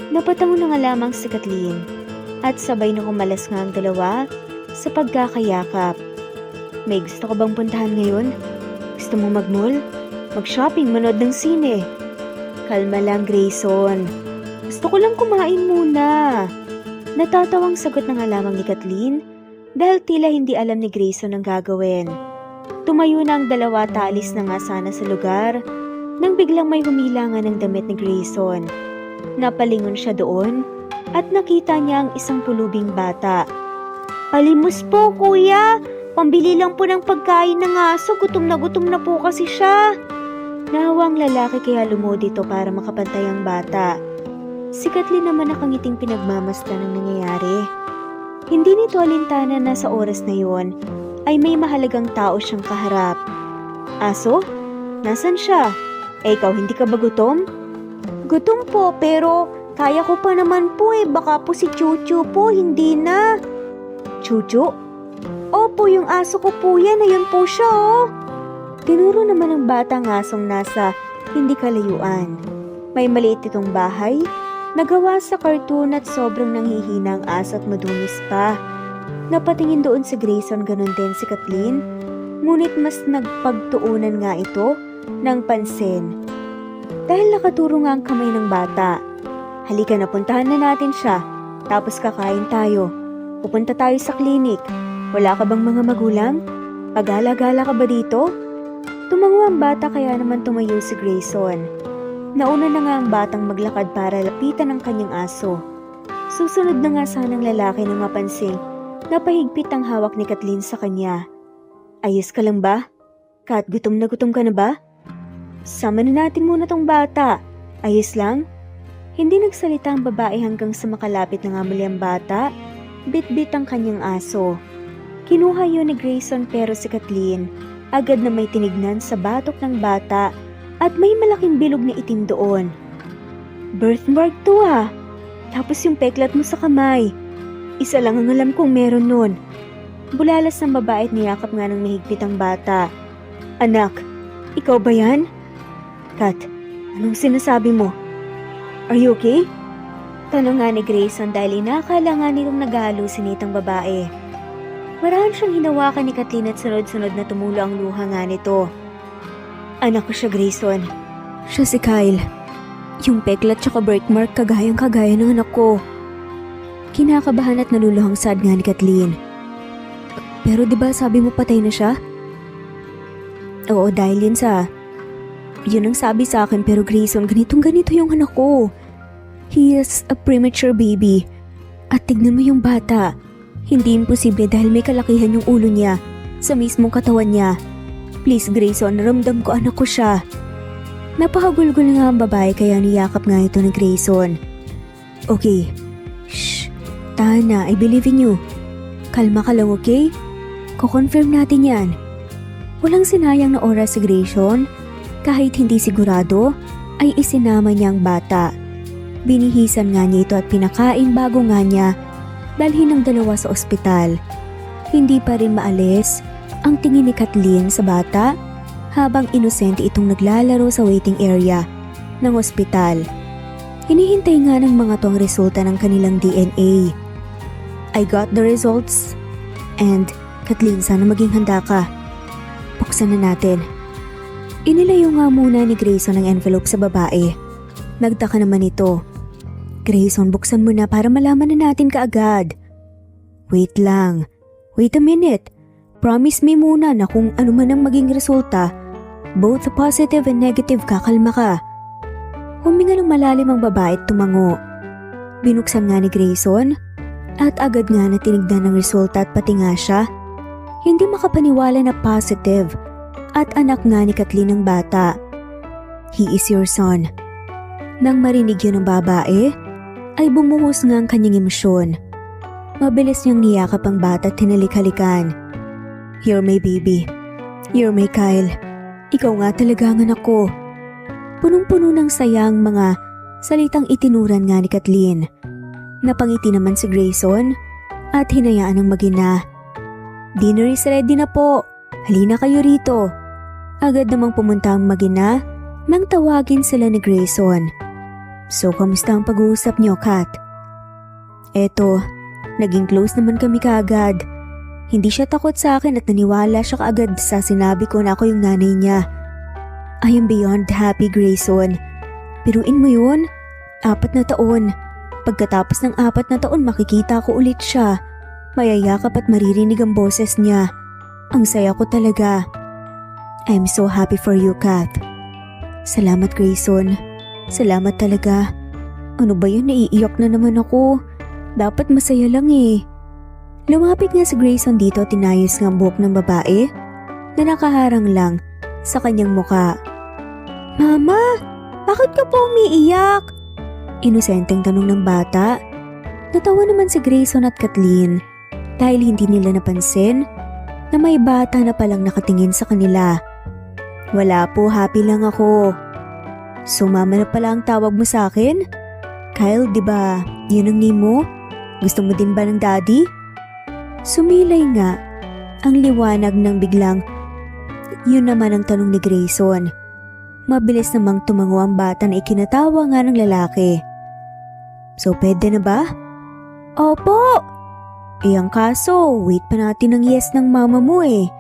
Napatango na nga lamang si Kathleen at sabay na kumalas nga ang dalawa sa pagkakayakap. May gusto ka bang puntahan ngayon? Gusto mo mag-mall? Mag-shopping, manood ng sine? Kalma lang, Grayson. Gusto ko lang kumain muna. Natatawang sagot na nga lamang ni Kathleen dahil tila hindi alam ni Grayson ang gagawin. Tumayo na ang dalawa at alis na nga sana sa lugar nang biglang may humilangan ng damit ni Grayson. Napalingon siya doon at nakita niya ang isang pulubing bata. Palimos po, kuya! Pambili lang po ng pagkain ng aso. Gutom na po kasi siya. Nahawa ang lalaki kaya lumod ito para makapantay ang bata. Si Kathleen naman nakangiting pinagmamasdan ng nangyayari. Hindi nito alintana na sa oras na yon ay may mahalagang tao siyang kaharap. Aso? Nasaan siya? Ikaw hindi ka ba gutom? Gutom po pero kaya ko pa naman po eh. Baka po si Chuchu po, hindi na. Chuchu? Opo, yung aso ko po yan. Ayun po siya oh. Tinuro naman ng batang asong nasa hindi kalayuan. May maliit itong bahay, nagawa sa cartoon at sobrang nanghihina ang aso at madumis pa. Napatingin doon si Grayson, ganun din si Kathleen. Ngunit mas nagpagtuunan nga ito ng pansin. Dahil nakaturo nga ang kamay ng bata. Halika na, puntahan na natin siya. Tapos kakain tayo. Pupunta tayo sa klinik. Wala ka bang mga magulang? Pagala-gala ka ba dito? Tumango ang bata kaya naman tumayo si Grayson. Nauna na nga ang batang maglakad para lapitan ang kanyang aso. Susunod na nga sanang lalaki nang mapansing napahigpit ang hawak ni Kathleen sa kanya. Ayos ka lang ba? Kat, gutom na gutom ka na ba? Sama na natin muna tong bata. Ayos lang? Hindi nagsalita ang babae hanggang sa makalapit na nga muli ang bata. Bit-bit ang kanyang aso. Kinuha yun ni Grayson pero si Kathleen agad na may tinignan sa batok ng bata at may malaking bilog na itim doon. Birthmark to ah. Tapos yung peklat mo sa kamay. Isa lang ang alam kong meron nun. Bulalas ng babae at niyakap nga ng mahigpit ang bata. Anak, ikaw ba yan? Kat, anong sinasabi mo? Are you okay? Tanong nga ni Grayson dahil inakala nga nitong nag-halusinate ang babae. Marahan siyang hinawakan ni Kathleen at sunod-sunod na tumulo ang luha nga nito. Anak ko siya, Grayson. Siya si Kyle. Yung peklat tsaka birthmark kagayang-kagaya ng anak ko. Kinakabahan at naluluhang sad nga ni Kathleen. Pero diba sabi mo patay na siya? Oo, dahil yun ang sabi sa akin, pero Grayson, ganitong-ganito yung anak ko. He is a premature baby. At tignan mo yung bata. Hindi imposible dahil may kalakihan yung ulo niya sa mismong katawan niya. Please Grayson, naramdam ko anak ko siya. Napakagulgul nga ang babae kaya niyakap nga ito ni Grayson. Okay. Shh. Tahan na, I believe in you. Kalma ka lang, okay? Ko-confirm natin yan. Walang sinayang na oras si Grayson. Kahit hindi sigurado, ay isinama niya ang bata. Binihisan nga niya ito at pinakain bago nga niya dalhin ng dalawa sa ospital. Hindi pa rin maalis ang tingin ni Kathleen sa bata habang inosente itong naglalaro sa waiting area ng ospital. Hinihintay nga ng mga to ang resulta ng kanilang DNA. I got the results. And Kathleen, sana maging handa ka. Buksan na natin. Inilayo nga muna ni Grayson ang envelope sa babae. Nagtaka naman ito. Grayson, buksan mo na para malaman na natin kaagad. Wait lang. Wait a minute. Promise me muna na kung ano man ang maging resulta, both positive and negative, kakalma ka. Huminga ng malalim ang babae at tumango. Binuksan nga ni Grayson at agad nga na tinignan ng resulta at pati nga siya. Hindi makapaniwala na positive at anak nga ni Kathleen ang bata. He is your son. Nang marinig yun ng babae, ay bumuhos nga ang kanyang emosyon. Mabilis niyang niyakap ang bata at hinalik-halikan. You're my baby. You're my Kyle. Ikaw nga talaga ang anak ko. Punong-puno ng sayang mga salitang itinuran nga ni Kathleen. Napangiti naman si Grayson at hinayaan ang mag-ina. Dinner is ready na po. Halina kayo rito. Agad namang pumunta ang mag-ina nang tawagin sila ni Grayson. So, kamusta ang pag-uusap niyo, Kat? Eto, naging close naman kami kaagad. Hindi siya takot sa akin at naniwala siya kaagad sa sinabi ko na ako yung nanay niya. I am beyond happy, Grayson. Piruin mo yun? 4 na taon. Pagkatapos ng 4 na taon makikita ko ulit siya. Mayayakap at maririnig ang boses niya. Ang saya ko talaga. I'm so happy for you, Kat. Salamat, Grayson. Salamat talaga. Ano ba yun? Naiiyak na naman ako. Dapat masaya lang eh. Lumapit nga si Grayson dito at tinayos nga ang buhok ng babae na nakaharang lang sa kanyang muka. Mama, bakit ka po umiiyak? Inosenteng tanong ng bata. Natawa naman si Grayson at Kathleen dahil hindi nila napansin na may bata na palang nakatingin sa kanila. Wala po, happy lang ako. Sumama na pala ang tawag mo sa akin? Kyle, di ba yun ang name mo? Gusto mo din ba ng daddy? Sumilay nga ang liwanag ng biglang. Yun naman ang tanong ni Grayson. Mabilis namang tumango ang bata na ikinatawa nga ng lalaki. So pwede na ba? Opo! Ang kaso, wait pa natin ang yes ng mama mo eh.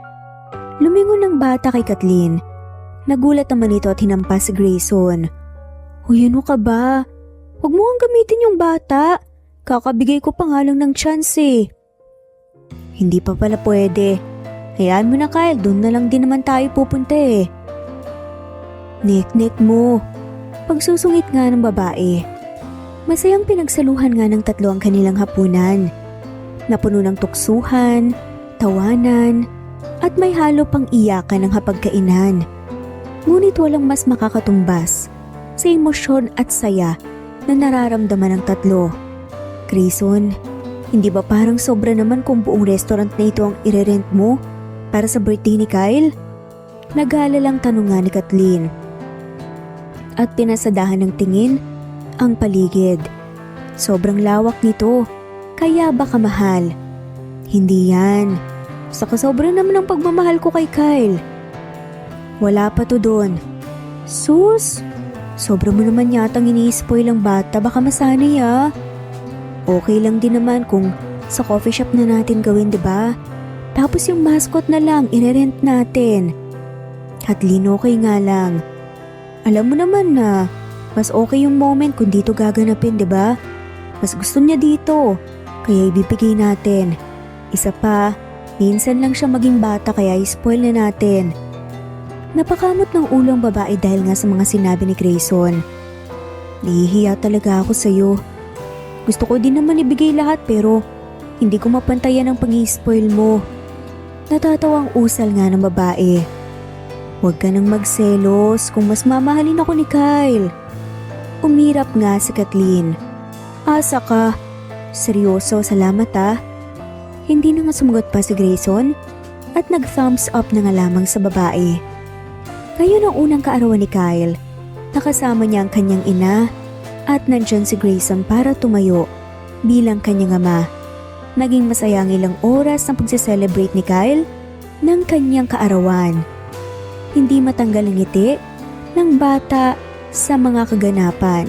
Lumingon ng bata kay Kathleen. Nagulat naman ito at hinampas si Grayson. Uy, ano ka ba? Huwag mo kang gamitin yung bata. Kakabigay ko pa nga lang ng chance eh. Hindi pa pala pwede. Hayaan mo na Kyle, doon na lang din naman tayo pupunta eh. Nek mo. Pagsusungit nga ng babae. Masayang pinagsaluhan nga ng tatlo ang kanilang hapunan. Napuno ng tuksuhan, tawanan, at may halo pang iyakan ng hapagkainan. Ngunit walang mas makakatumbas sa emosyon at saya na nararamdaman ng tatlo. Grayson, hindi ba parang sobra naman kung buong restaurant na ito ang irerent mo para sa birthday ni Kyle? Nag-aalalang tanong nga ni Kathleen. At pinasadahan ng tingin ang paligid. Sobrang lawak nito, kaya baka mahal. Hindi yan. Saka sobra naman ang pagmamahal ko kay Kyle. Wala pa to doon. Sus, sobra mo naman yatang ini-spoil ang bata, baka masanay ah. Okay lang din naman kung sa coffee shop na natin gawin, diba? Tapos yung mascot na lang, irerent natin. Kathleen, okay nga lang. Alam mo naman na, mas okay yung moment kung dito gaganapin, diba? Mas gusto niya dito, kaya ibibigay natin. Isa pa, minsan lang siya maging bata kaya i-spoil na natin. Napakamot ng ulo ang babae dahil nga sa mga sinabi ni Grayson. Nahihiya talaga ako sa'yo. Gusto ko din naman ibigay lahat pero hindi ko mapantayan ang pag-i-spoil mo. Natatawang usal nga ng babae. Huwag ka nang magselos kung mas mamahalin ako ni Kyle. Umirap nga si Kathleen. Asa ka. Seryoso, salamat ah. Hindi na nga sumagot pa si Grayson at nag-thumbs up na nga lamang sa babae. Ngayon ang unang kaarawan ni Kyle. Nakasama niya ang kanyang ina at nandyan si Grayson para tumayo bilang kanyang ama. Naging masaya ang ilang oras ng pagse-celebrate ni Kyle ng kanyang kaarawan. Hindi matanggal ang ngiti ng bata sa mga kaganapan.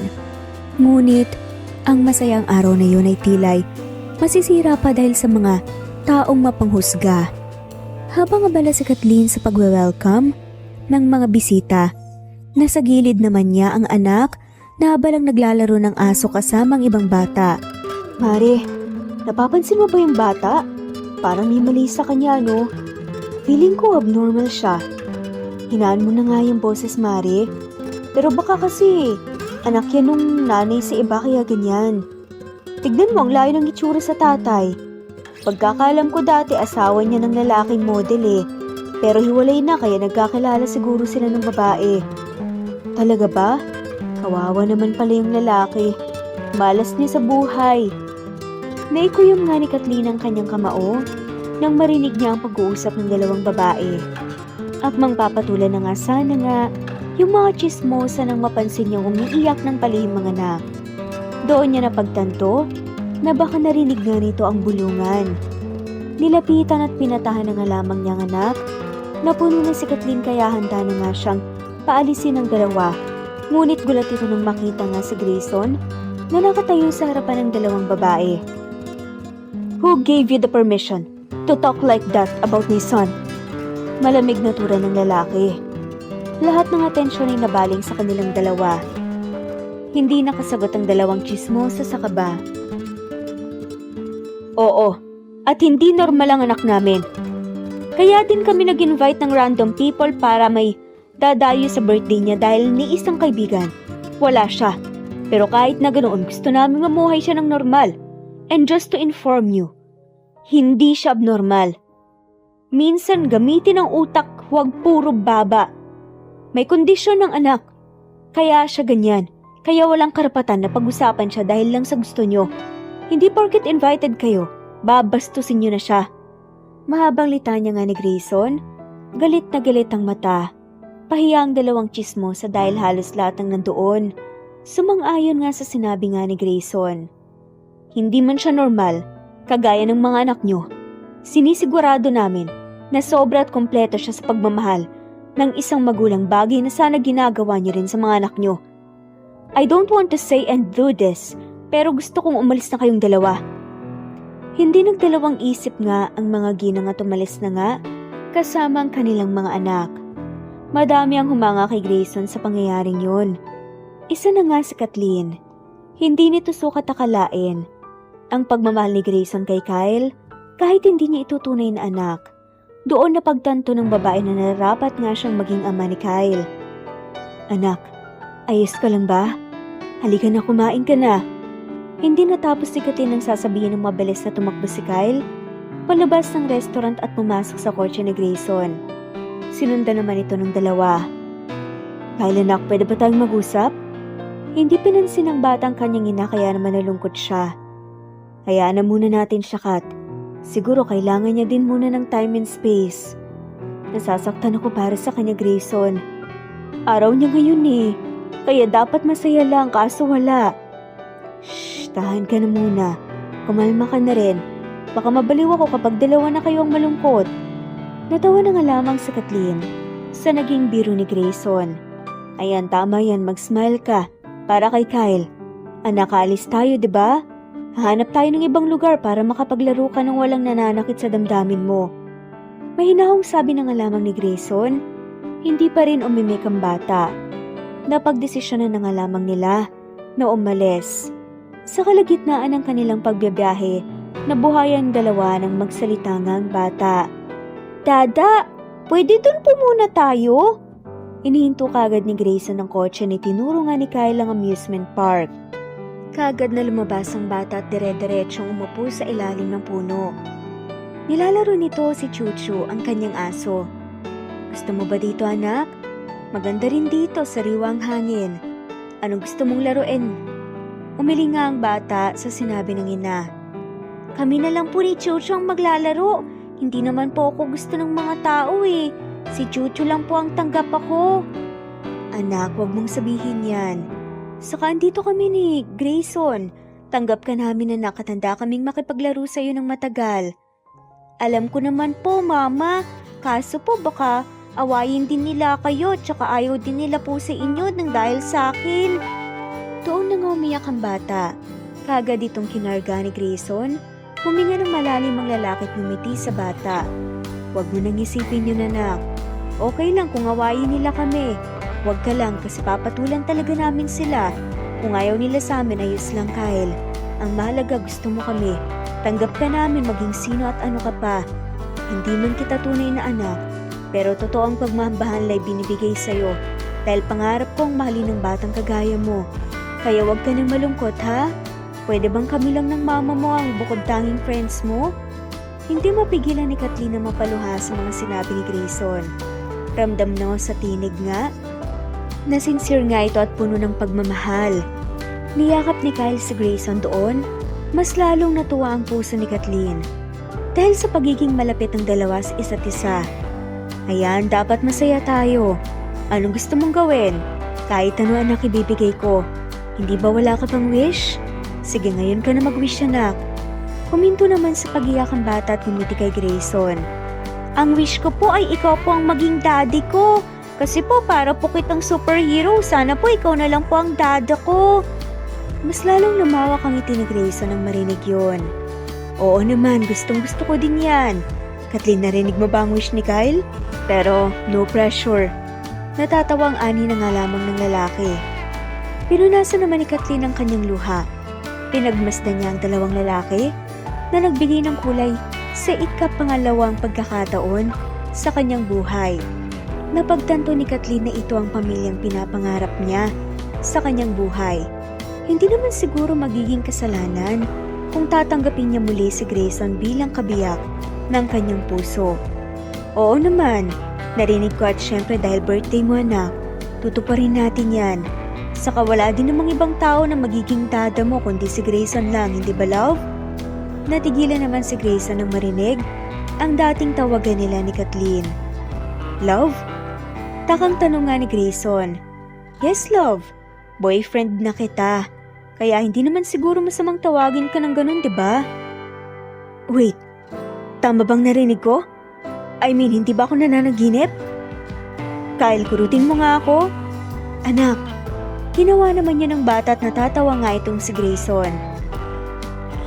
Ngunit ang masayang araw na yun ay tilay masisira pa dahil sa mga taong mapanghusga. Habang abala si Kathleen sa pagwe-welcome ng mga bisita, nasa gilid naman niya ang anak na habalang naglalaro ng aso kasamang ibang bata. Mare, napapansin mo ba yung bata? Parang may mali sa kanya, no? Feeling ko abnormal siya. Hinaan mo na nga yung boses, Mare. Pero baka kasi anak yan nung nanay sa iba kaya ganyan. Tignan mo ang layo ng itsura sa tatay. Pagkakalam ko dati asawa niya ng lalaking model eh. Pero hiwalay na kaya nagkakilala siguro sila ng babae. Talaga ba? Kawawa naman pala yung lalaki. Malas niya sa buhay. Naikuyom nga ni Kathleen ang kanyang kamao nang marinig niya ang pag-uusap ng dalawang babae. At mangpapatulan na nga sana nga yung mga chismosa nang mapansin niyang umiiyak ng palihim mga anak. Doon niya napagtanto na baka narinig nga nito ang bulungan. Nilapitan at pinatahan na nga lamang niyang anak. Napuno na si Kathleen kaya handa na nga siyang paalisin ng dalawa. Ngunit gulat ito nang makita nga si Grayson na nakatayo sa harapan ng dalawang babae. Who gave you the permission to talk like that about my son? Malamig na tura ng lalaki. Lahat ng atensyon ay nabaling sa kanilang dalawa. Hindi nakasagot ang dalawang chismosa sa kaba. Oo, at hindi normal ang anak namin. Kaya din kami nag-invite ng random people para may dadayo sa birthday niya dahil ni isang kaibigan. Wala siya. Pero kahit na ganoon, gusto namin mamuhay siya ng normal. And just to inform you, hindi siya abnormal. Minsan gamitin ang utak, huwag puro baba. May kondisyon ng anak. Kaya siya ganyan. Kaya walang karapatan na pag-usapan siya dahil lang sa gusto nyo. Hindi porket invited kayo, babastusin nyo na siya. Mahabang litanya nga ni Grayson, galit na galit ang mata. Pahiya ang dalawang chismosa dahil halos lahat ng nandoon. Sumang-ayon nga sa sinabi nga ni Grayson. Hindi man siya normal, kagaya ng mga anak nyo. Sinisigurado namin na sobra at kompleto siya sa pagmamahal ng isang magulang, bagay na sana ginagawa niyo rin sa mga anak nyo. I don't want to say and do this, pero gusto kong umalis na kayong dalawa. Hindi nagdalawang isip nga ang mga ginang at umalis na nga kasama ang kanilang mga anak. Madami ang humanga kay Grayson sa pangyayaring yun. Isa na nga si Kathleen. Hindi nito sukat akalain ang pagmamahal ni Grayson kay Kyle kahit hindi niya ito tunay na anak. Doon na pagtanto ng babae na nararapat nga siyang maging ama ni Kyle. Anak, ayos ka lang ba? Halika na, kumain ka na. Hindi natapos ni Kathleen ang sasabihin ng mabilis na tumakbo si Kyle palabas ng restaurant at pumasok sa kotse ni Grayson. Sinundan naman ito ng dalawa. Kyle anak, pwede ba tayong mag-usap? Hindi pinansin ng batang kanyang ina kaya naman nalungkot siya. Hayaan na muna natin siya, Kat. Siguro kailangan niya din muna ng time and space. Nasasaktan ako para sa kanya, Grayson. Araw niya ngayon eh. Kaya dapat masaya lang kaso wala. Shh, tahan ka na muna. Kumalma ka na rin. Baka mabaliw ako kapag dalawa na kayo ang malungkot. Natawa na nga lamang si Kathleen sa naging biro ni Grayson. Ayan, tama yan, mag-smile ka. Para kay Kyle. Anak, aalis tayo, diba? Hahanap tayo ng ibang lugar para makapaglaro ka ng walang nananakit sa damdamin mo. Mahinahong sabi na nga lamang ni Grayson. Hindi pa rin umimik ang bata. Napagdesisyonan na nga lamang nila na umalis. Sa kalagitnaan ng kanilang pagbibiyahe, nabuhayan dalawa ng magsalita nga ang bata. Dada, pwede dun po muna tayo? Inihinto kagad ni Grayson ng kotse ni tinuro nga ni Kyle ang amusement park. Kagad na lumabas ang bata at dire-diretsong umupo sa ilalim ng puno. Nilalaro nito si Chuchu, ang kanyang aso. Gusto mo ba dito, anak? Maganda rin dito, sariwa ang hangin. Anong gusto mong laruin? Umiling nga ang bata sa sinabi ng ina. Kami na lang po ni Chuchu ang maglalaro. Hindi naman po ako gusto ng mga tao eh. Si Chuchu lang po ang tanggap ako. Anak, wag mong sabihin yan. Saka andito kami ni Grayson. Tanggap ka namin na nakatanda kaming makipaglaro sa iyo ng matagal. Alam ko naman po, Mama. Kaso po baka awayin din nila kayo tsaka ayaw din nila po sa inyo nang dahil sa akin. Doon na nga umiyak ang bata. Kagad itong kinarga ni Grayson. Huminga ng malalim ang lalaki at ngumiti sa bata. Huwag mo nang isipin yun, anak. Okay lang kung awayin nila kami. Huwag ka lang kasi papatulan talaga namin sila. Kung ayaw nila sa amin, ayos lang, Kyle. Ang mahalaga gusto mo kami. Tanggap ka namin maging sino at ano ka pa. Hindi man kita tunay na anak, pero totoo ang pagmamahal ay binibigay sa'yo dahil pangarap kong mahalin ng batang kagaya mo. Kaya huwag ka nang malungkot, ha? Pwede bang kami lang ng mama mo ang bukod tanging friends mo? Hindi mapigilan ni Kathleen na mapaluha sa mga sinabi ni Grayson. Ramdam na sa tinig nga na sincere nga ito at puno ng pagmamahal. Niyakap ni Kyle si Grayson doon, mas lalong natuwa ang puso ni Kathleen. Dahil sa pagiging malapit ng dalawa sa isa't isa. Ayan, dapat masaya tayo. Anong gusto mong gawin? Kahit ano anak ibibigay ko. Hindi ba wala ka pang wish? Sige, ngayon ka na mag-wish, anak. Huminto naman sa pag-iyak ang bata at ngumiti kay Grayson. Ang wish ko po ay ikaw po ang maging daddy ko. Kasi po para po kitang superhero, sana po ikaw na lang po ang dada ko. Mas lalong lumawak ang ngiti ni Grayson nang marinig yun. Oo naman, gustong gusto ko din yan. Kathleen, narinig mo ba ang wish ni Kyle? Pero no pressure. Natatawa ang ani na nga lamang ng lalaki. Pinunasan naman ni Kathleen ang kanyang luha. Pinagmasdan niya ang dalawang lalaki na nagbigay ng kulay sa ika-pangalawang pagkakataon sa kanyang buhay. Napagtanto ni Kathleen na ito ang pamilyang pinapangarap niya sa kanyang buhay. Hindi naman siguro magiging kasalanan kung tatanggapin niya muli si Grayson bilang kabiyak ng kanyang puso. Oo naman, narinig ko at syempre dahil birthday mo anak, tutuparin natin yan. Saka wala din namang ibang tao na magiging dada mo kundi si Grayson lang, hindi ba love? Natigilan naman si Grayson nang marinig ang dating tawagan nila ni Kathleen. Love? Takang tanong nga ni Grayson. Yes love, boyfriend na kita. Kaya hindi naman siguro masamang tawagin ka ng ganun, di ba? Wait, tama bang narinig ko? I mean, hindi ba ako nananaginip? Kyle, kurutin mo nga ako. Anak, ginawa naman niya ng bata at natatawa nga itong si Grayson.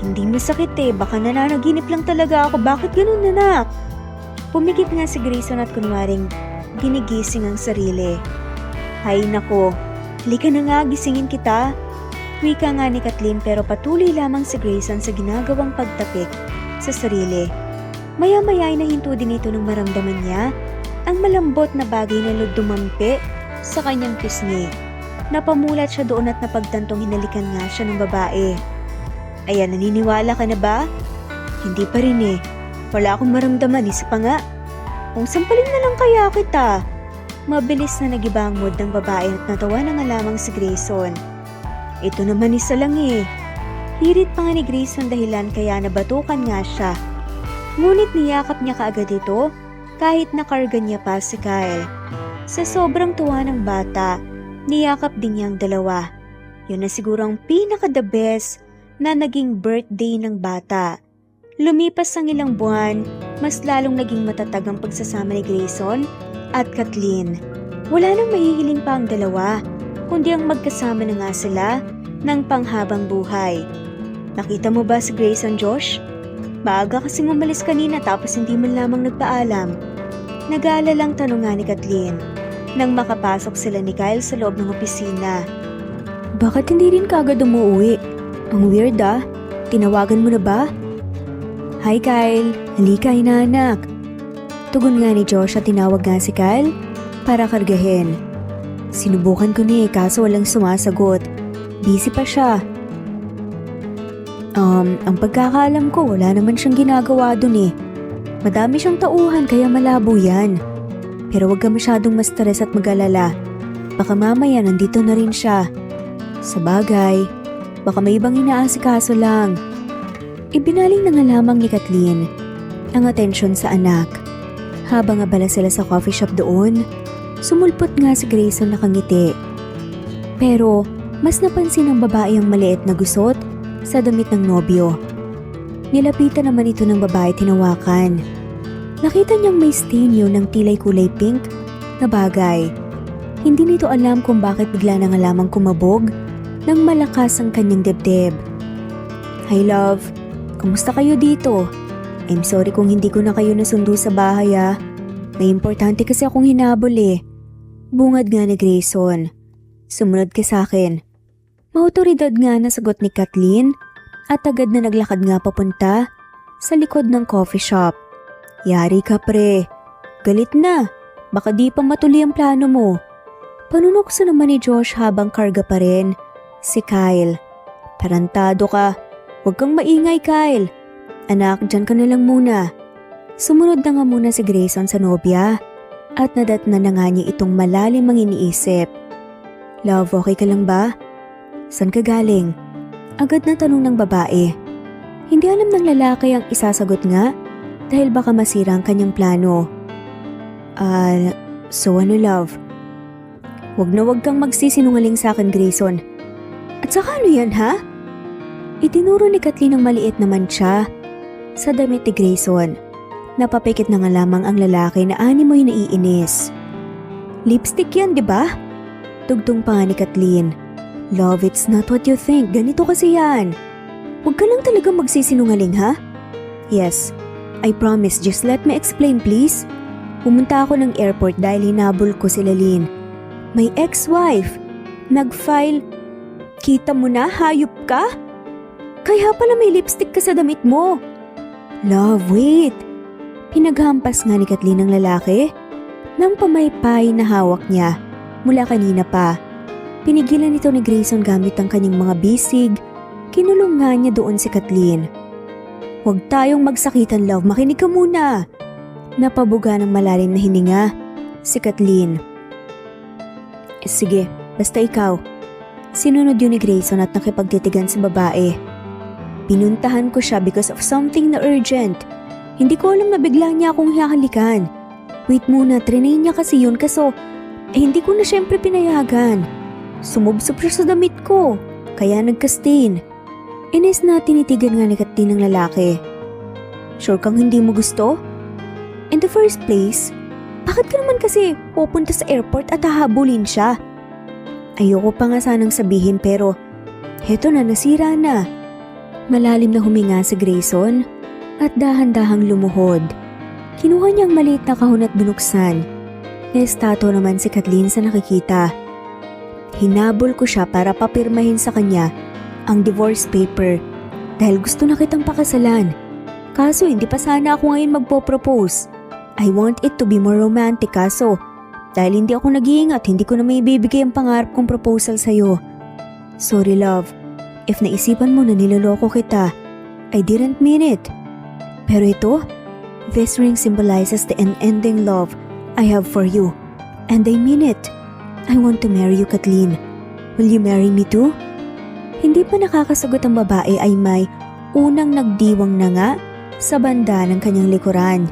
Hindi masakit baka nananaginip lang talaga ako. Bakit ganun, anak? Pumikit nga si Grayson at kunwaring ginigising ang sarili. Hay nako, halika na nga, gisingin kita. Wika nga ni Kathleen pero patuloy lamang si Grayson sa ginagawang pagtapik sa sarili. Maya-maya ay nahinto din ito nang maramdaman niya ang malambot na bagay na dumampi sa kanyang pisngi. Napamulat siya doon at napagtantong hinalikan nga siya ng babae. Ayan, naniniwala ka na ba? Hindi pa rin Wala akong maramdaman, isa pa nga. Kung sampalin na lang kaya kita. Mabilis na nagiba ang mood ng babae at natawa na nga lamang si Grayson. Ito naman isa lang Hirit pa nga ni Grayson dahilan kaya nabatukan nga siya. Ngunit niyakap niya kaagad ito kahit nakarga niya pa si Kyle. Sa sobrang tuwa ng bata, niyakap din niyang dalawa. Yun na siguro ang pinaka-the best na naging birthday ng bata. Lumipas ang ilang buwan, mas lalong naging matatag ang pagsasama ni Grayson at Kathleen. Wala nang mahihiling pa ang dalawa, kundi ang magkasama na nga sila ng panghabang buhay. Nakita mo ba si Grayson, Josh? Maaga kasing umalis kanina tapos hindi man lamang nagpaalam. Nag-aalalang tanong nga ni Kathleen nang makapasok sila ni Kyle sa loob ng opisina. Bakit hindi rin kagad umuwi? Ang weird Tinawagan mo na ba? Hi Kyle, halika anak. Tugon nga ni Josh at tinawag nga si Kyle para kargahin. Sinubukan ko kaso walang sumasagot. Busy pa siya. Ang pagkakaalam ko wala naman siyang ginagawa dun Madami siyang tauhan kaya malabo yan. Pero wag ka masyadong ma-stress at mag-alala. Baka mamaya nandito na rin siya. Sabagay, baka may ibang inaasikaso lang. Ibinaling na nga lamang ni Kathleen ang atensyon sa anak. Habang abala sila sa coffee shop doon, sumulpot nga si Grayson nakangiti. Pero mas napansin ng babae ang maliit na gusot sa damit ng nobyo. Nilapitan naman ito ng babae tinawakan. Nakita niyang may stain yun ng tilay kulay pink na bagay. Hindi nito alam kung bakit bigla na nga lamang kumabog ng malakas ang kanyang dibdib. Hi love, kamusta kayo dito? I'm sorry kung hindi ko na kayo nasundo sa bahay May importante kasi akong hinabol Bungad nga ni Grayson. Sumunod ka sa akin. Maotoridad nga na sagot ni Kathleen at agad na naglakad nga papunta sa likod ng coffee shop. Yari ka pre. Galit na. Baka di pa matuloy ang plano mo. Panunokso naman ni Josh habang karga pa rin si Kyle. Tarantado ka. Huwag kang maingay Kyle. Anak, dyan ka na lang muna. Sumunod na nga muna si Grayson sa nobya at nadatnan na nga niya itong malalim ang iniisip. Love, okay ka lang ba? San ka galing? Agad na tanong ng babae. Hindi alam ng lalaki ang isasagot nga dahil baka masira ang kanyang plano. So ano love? Huwag na huwag kang magsisinungaling sa akin Grayson. At saka ano yan Itinuro ni Kathleen ang maliit naman siya sa damit ni Grayson. Napapikit na nga lamang ang lalaki na animoy naiinis. Lipstick yan, di ba? Tugtong pa nga ni Kathleen. Love, it's not what you think. Ganito kasi yan. Huwag ka lang talaga magsisinungaling Yes, I promise. Just let me explain please. Pumunta ako ng airport dahil hinabol ko si Lalyn. My ex-wife. Nag-file. Kita mo na, hayop ka? Kaya pala may lipstick ka sa damit mo. Love, wait. Pinaghampas nga ni Kathleen ang lalaki ng pamaypay na hawak niya mula kanina pa. Pinigilan ito ni Grayson gamit ang kanyang mga bisig. Kinulong nga niya doon si Kathleen. Huwag tayong magsakitan love, makinig ka muna. Napabuga ng malalim na hininga si Kathleen. Sige, basta ikaw. Sinunod yun ni Grayson at nakipagtitigan sa babae. Pinuntahan ko siya because of something na urgent. Hindi ko alam na bigla niya akong hahalikan. Wait muna, trinay niya kasi yun kaso hindi ko na syempre pinayagan. Sumubsob siya sa damit ko, kaya nagka-stain. Inis na tinitigan nga ni Kathleen ng lalaki. Sure kang hindi mo gusto? In the first place, bakit ka naman kasi pupunta sa airport at hahabulin siya? Ayoko pa nga sanang sabihin pero heto na, nasira na. Malalim na huminga si Grayson at dahan-dahang lumuhod. Kinuha niyang maliit na kahon at binuksan. Naestato naman si Kathleen sa nakikita. Hinabol ko siya para papirmahin sa kanya ang divorce paper dahil gusto na kitang pakasalan. Kaso hindi pa sana ako ngayon magpo-propose. I want it to be more romantic kaso dahil hindi ako nag-iingat, hindi ko na may ibibigay ang pangarap kong proposal sa'yo. Sorry love, if naisipan mo na niloloko kita, I didn't mean it. Pero ito, this ring symbolizes the unending love I have for you. And I mean it. I want to marry you, Kathleen. Will you marry me too? Hindi pa nakakasagot ang babae ay may unang nagdiwang na nga sa banda ng kanyang likuran.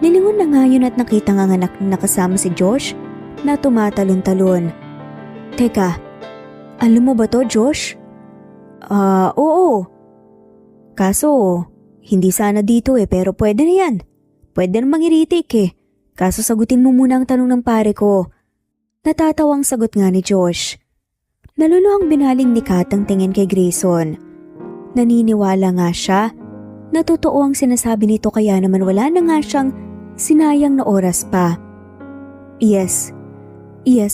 Nilingon na nga yun at nakita nga anak na nakasama si Josh na tumatalon-talon. Teka, alam mo ba to, Josh? Oo. Kaso, hindi sana dito pero pwede na yan. Pwede na mangiritik Kaso sagutin mo muna ang tanong ng pare ko. Natatawang sagot nga ni Josh. Naluluhang binaling ni Kat ang tingin kay Grayson. Naniniwala nga siya na totoo ang sinasabi nito kaya naman wala na nga siyang sinayang na oras pa. Yes,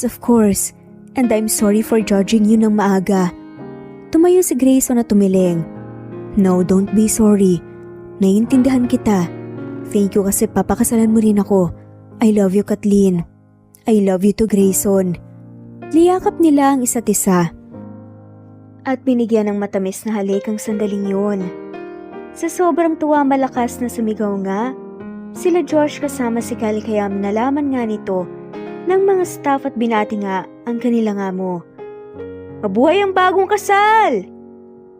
of course. And I'm sorry for judging you ng maaga. Tumayo si Grayson at tumiling. No, don't be sorry. Naiintindihan kita. Thank you kasi papakasalan mo rin ako. I love you, Kathleen. I love you too, Grayson. Niyakap nila ang isa't isa. At binigyan ng matamis na halik ang sandaling yun. Sa sobrang tuwa malakas na sumigaw nga, sila Josh kasama si Kyle kaya nalaman nga nito ng mga staff at binati nga ang kanilang amo. Mabuhay ang bagong kasal!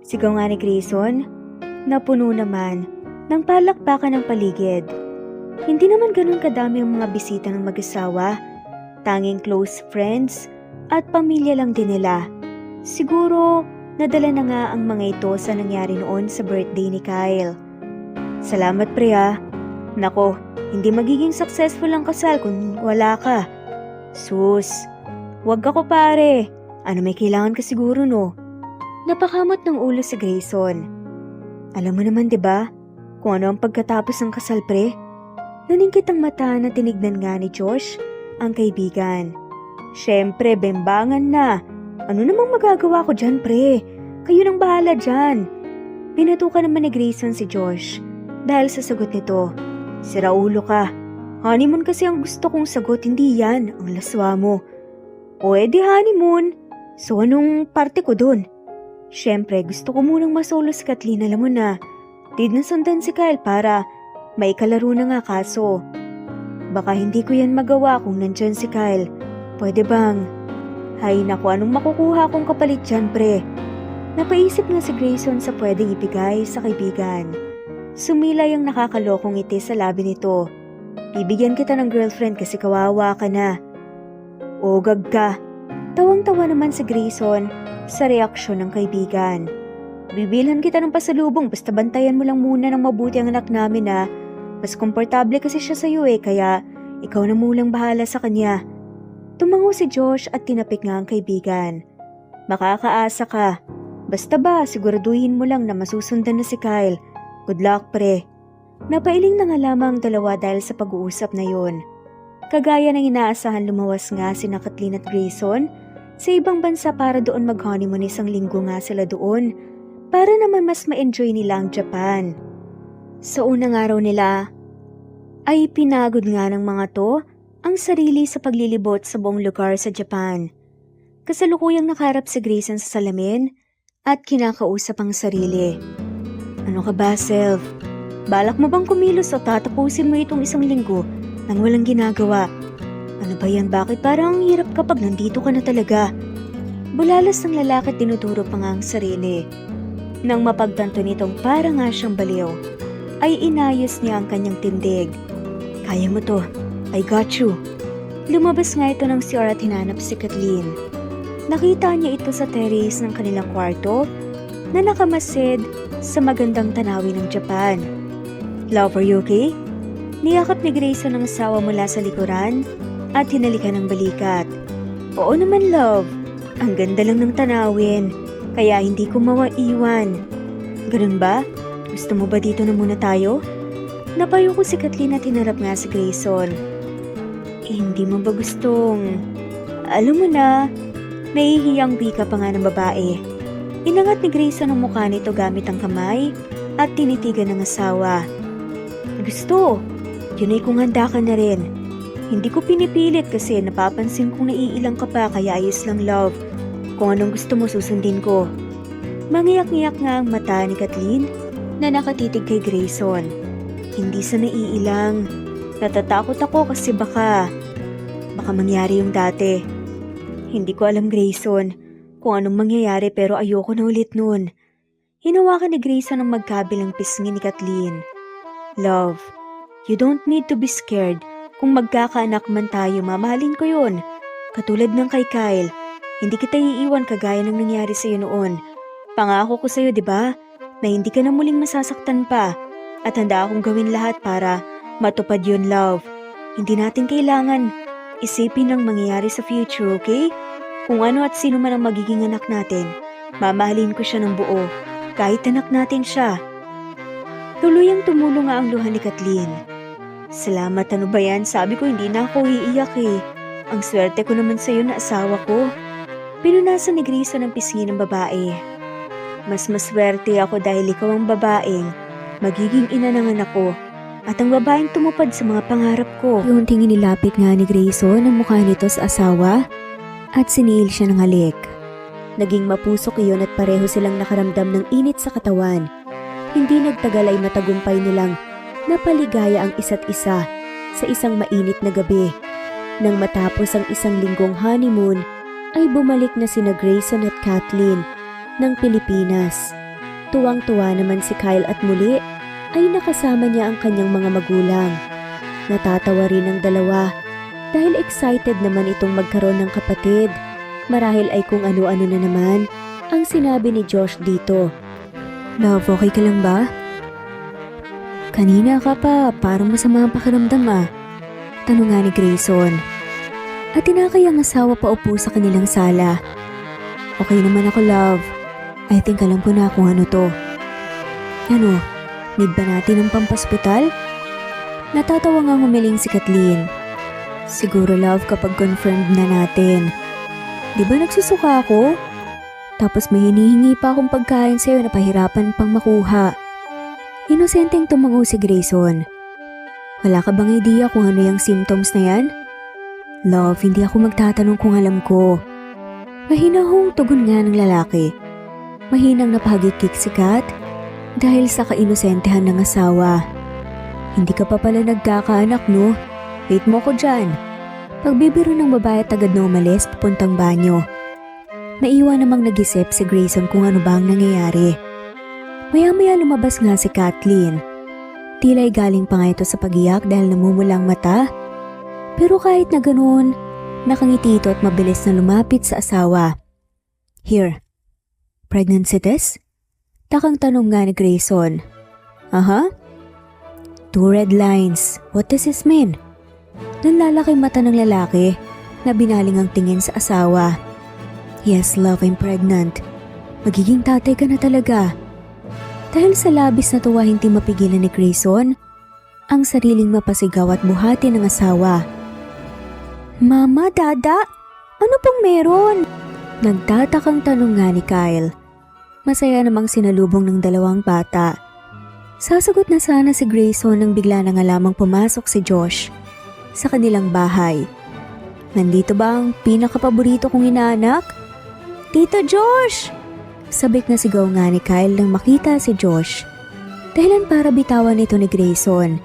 Sigaw nga ni Grayson, na puno naman ng palakpakan ng paligid. Hindi naman ganun kadami ang mga bisita ng mag-asawa, tanging close friends at pamilya lang din nila. Siguro nadala na nga ang mga ito sa nangyari noon sa birthday ni Kyle. Salamat pre Nako, hindi magiging successful ang kasal kung wala ka. Sus, wag ako pare. Ano may kailangan ka siguro no? Napakamot ng ulo si Grayson. Alam mo naman 'di ba kung ano ang pagkatapos ng kasal pre? Naningkit ang mata na tinignan nga ni Josh ang kaibigan. Syempre, bembangan na. Ano namang magagawa ko dyan, pre? Kayo nang bahala dyan. Pinatukan naman ni Grayson si Josh dahil sa sagot nito. Sira ulo ka. Honeymoon kasi ang gusto kong sagot, hindi yan. Ang laswa mo. O edi honeymoon. So anong parte ko dun? Syempre, gusto ko munang masolo si Kathleen. Alam mo na, did na sundan si Kyle para may kalaro na nga kaso. Baka hindi ko yan magawa kung nandyan si Kyle. Pwede bang? Hay naku, anong makukuha kong kapalit dyan, pre? Napaisip nga si Grayson sa pwedeng ibigay sa kaibigan. Sumilay ang nakakalokong ngiti sa labi nito. Bibigyan kita ng girlfriend kasi kawawa ka na. O gag ka. Tawang-tawa naman si Grayson sa reaksyon ng kaibigan. Bibilhan kita ng pasalubong basta bantayan mo lang muna ng mabuti ang anak namin na. Mas komportable kasi siya sa'yo kaya ikaw na mulang bahala sa kanya. Tumango si Josh at tinapik nga ang kaibigan. Makakaasa ka. Basta ba, siguraduhin mo lang na masusundan na si Kyle. Good luck, pre. Napailing na nga lamang ang dalawa dahil sa pag-uusap na yun. Kagaya ng inaasahan lumawas nga sina Kathleen at Grayson sa ibang bansa para doon mag-honeymoon. Isang linggo nga sila doon para naman mas ma-enjoy nila ang Japan. Sa unang araw nila ay pinagod nga ng mga to ang sarili sa paglilibot sa buong lugar sa Japan. Kasalukuyang nakaharap si Grayson sa salamin at kinakausap ang sarili. Ano ka ba, Self? Balak mo bang kumilos o tatapusin mo itong isang linggo nang walang ginagawa? Ano ba yan? Bakit parang ang hirap kapag nandito ka na talaga? Bulalas ng lalaki at tinuturo pa nga ang sarili. Nang mapagtanto nitong para nga siyang baliw, ay inayos niya ang kanyang tindig. Kaya mo to. I got you. Lumabas nga ito ng CR at hinanap si Kathleen. Nakita niya ito sa terrace ng kanilang kwarto na nakamasid sa magandang tanawin ng Japan. Love, are you okay? Niyakap ni Grayson ang asawa mula sa likuran at hinalikan ng balikat. Oo naman, love. Ang ganda lang ng tanawin, kaya hindi ko mawaiwan. Ganun ba? Gusto mo ba dito na muna tayo? Napayo ko si Kathleen at hinarap nga si Grayson. Hindi mo ba gustong... Alam mo na, nahihiyang wika pa nga ng babae. Inangat ni Grayson ang mukha nito gamit ang kamay at tinitigan ng asawa. Gusto, yun ay kung handa ka na rin. Hindi ko pinipilit kasi napapansin kong naiilang ka pa kaya ayos lang love. Kung anong gusto mo susundin ko. Mangiyak-ngiyak nga ang mata ni Kathleen na nakatitig kay Grayson. Hindi sa naiilang. Natatakot ako kasi baka mangyari yung dati. Hindi ko alam Grayson kung anong mangyayari pero ayoko na ulit nun. Hinawakan ni Grayson ang magkabilang pisngi ni Kathleen. Love, you don't need to be scared. Kung magkakaanak man tayo, mamahalin ko yun. Katulad ng kay Kyle, hindi kita iiwan kagaya ng nangyari sa'yo noon. Pangako ko sa'yo, di ba? Na hindi ka na muling masasaktan pa. At handa akong gawin lahat para matupad yun, love. Hindi natin kailangan isipin ang mangyayari sa future, okay? Kung ano at sino man ang magiging anak natin, mamahalin ko siya ng buo. Kahit anak natin siya. Tuluyang tumulo nga ang luha ni Kathleen. Salamat, ano ba yan? Sabi ko hindi na ako iiyak eh. Ang swerte ko naman sa'yo na asawa ko. Pinunasan ni Grayson ang pisngi ng babae. Mas maswerte ako dahil ikaw ang babaeng magiging ina ng anak ko at ang babaeng tumupad sa mga pangarap ko. Yung tingin nilapit nga ni Grayson ang mukha nito sa asawa at siniil siya ng halik. Naging mapusok iyon at pareho silang nakaramdam ng init sa katawan. Hindi nagtagal ay matagumpay nilang napaligaya ang isa't isa sa isang mainit na gabi. Nang matapos ang isang linggong honeymoon, ay bumalik na sina Grayson at Kathleen ng Pilipinas. Tuwang-tuwa naman si Kyle at muli ay nakasama niya ang kanyang mga magulang. Natatawa rin ang dalawa dahil excited naman itong magkaroon ng kapatid. Marahil ay kung ano-ano na naman ang sinabi ni Josh dito. Love, okay ka lang ba? Kanina ka pa, parang masama ang pakiramdam Tanong nga ni Grayson. At tinakay ang asawa pa upo sa kanilang sala. Okay naman ako, love. I think alam ko na kung ano to. Ano, need ba natin ng pampaspital? Natatawa nga humiling si Kathleen. Siguro love kapag confirmed na natin. Di ba nagsusuka ako? Tapos may hinihingi pa akong pagkain sa'yo na pahirapan pang makuha. Inosenteng tumango si Grayson. Wala ka bang idea kung ano yung symptoms na yan? Love, hindi ako magtatanong kung alam ko. Mahinahong tugon nga ng lalaki. Mahinang napahagikik si Kat dahil sa kainosentehan ng asawa. Hindi ka pa pala nagkakaanak, no? Wait mo ko dyan. Pagbibiro ng babae at agad na umalis papuntang banyo. Naiwan namang nag-isip si Grayson kung ano ba ang nangyayari. Maya-maya lumabas nga si Kathleen. Tila'y galing pa nga ito sa pag-iyak dahil namumulang mata. Pero kahit na ganoon, nakangiti ito at mabilis na lumapit sa asawa. Here, pregnancy test? Takang tanong nga ni Grayson. Aha? 2 red lines. What does this mean? Nanlalaki mata ng lalaki na binaling ang tingin sa asawa. Yes, love, I'm pregnant. Magiging tatay ka na talaga. Dahil sa labis na tuwa hindi mapigilan ni Grayson, ang sariling mapasigaw at buhati ng asawa. Mama, Dada, ano pong meron? Nagtatakang tanong nga ni Kyle. Masaya namang sinalubong ng dalawang bata. Sasagot na sana si Grayson nang bigla na nga lamang pumasok si Josh sa kanilang bahay. Nandito ba ang pinakapaborito kong inaanak? Tito Josh! Sabik na sigaw nga ni Kyle nang makita si Josh. Dahilan para bitawan ito ni Grayson.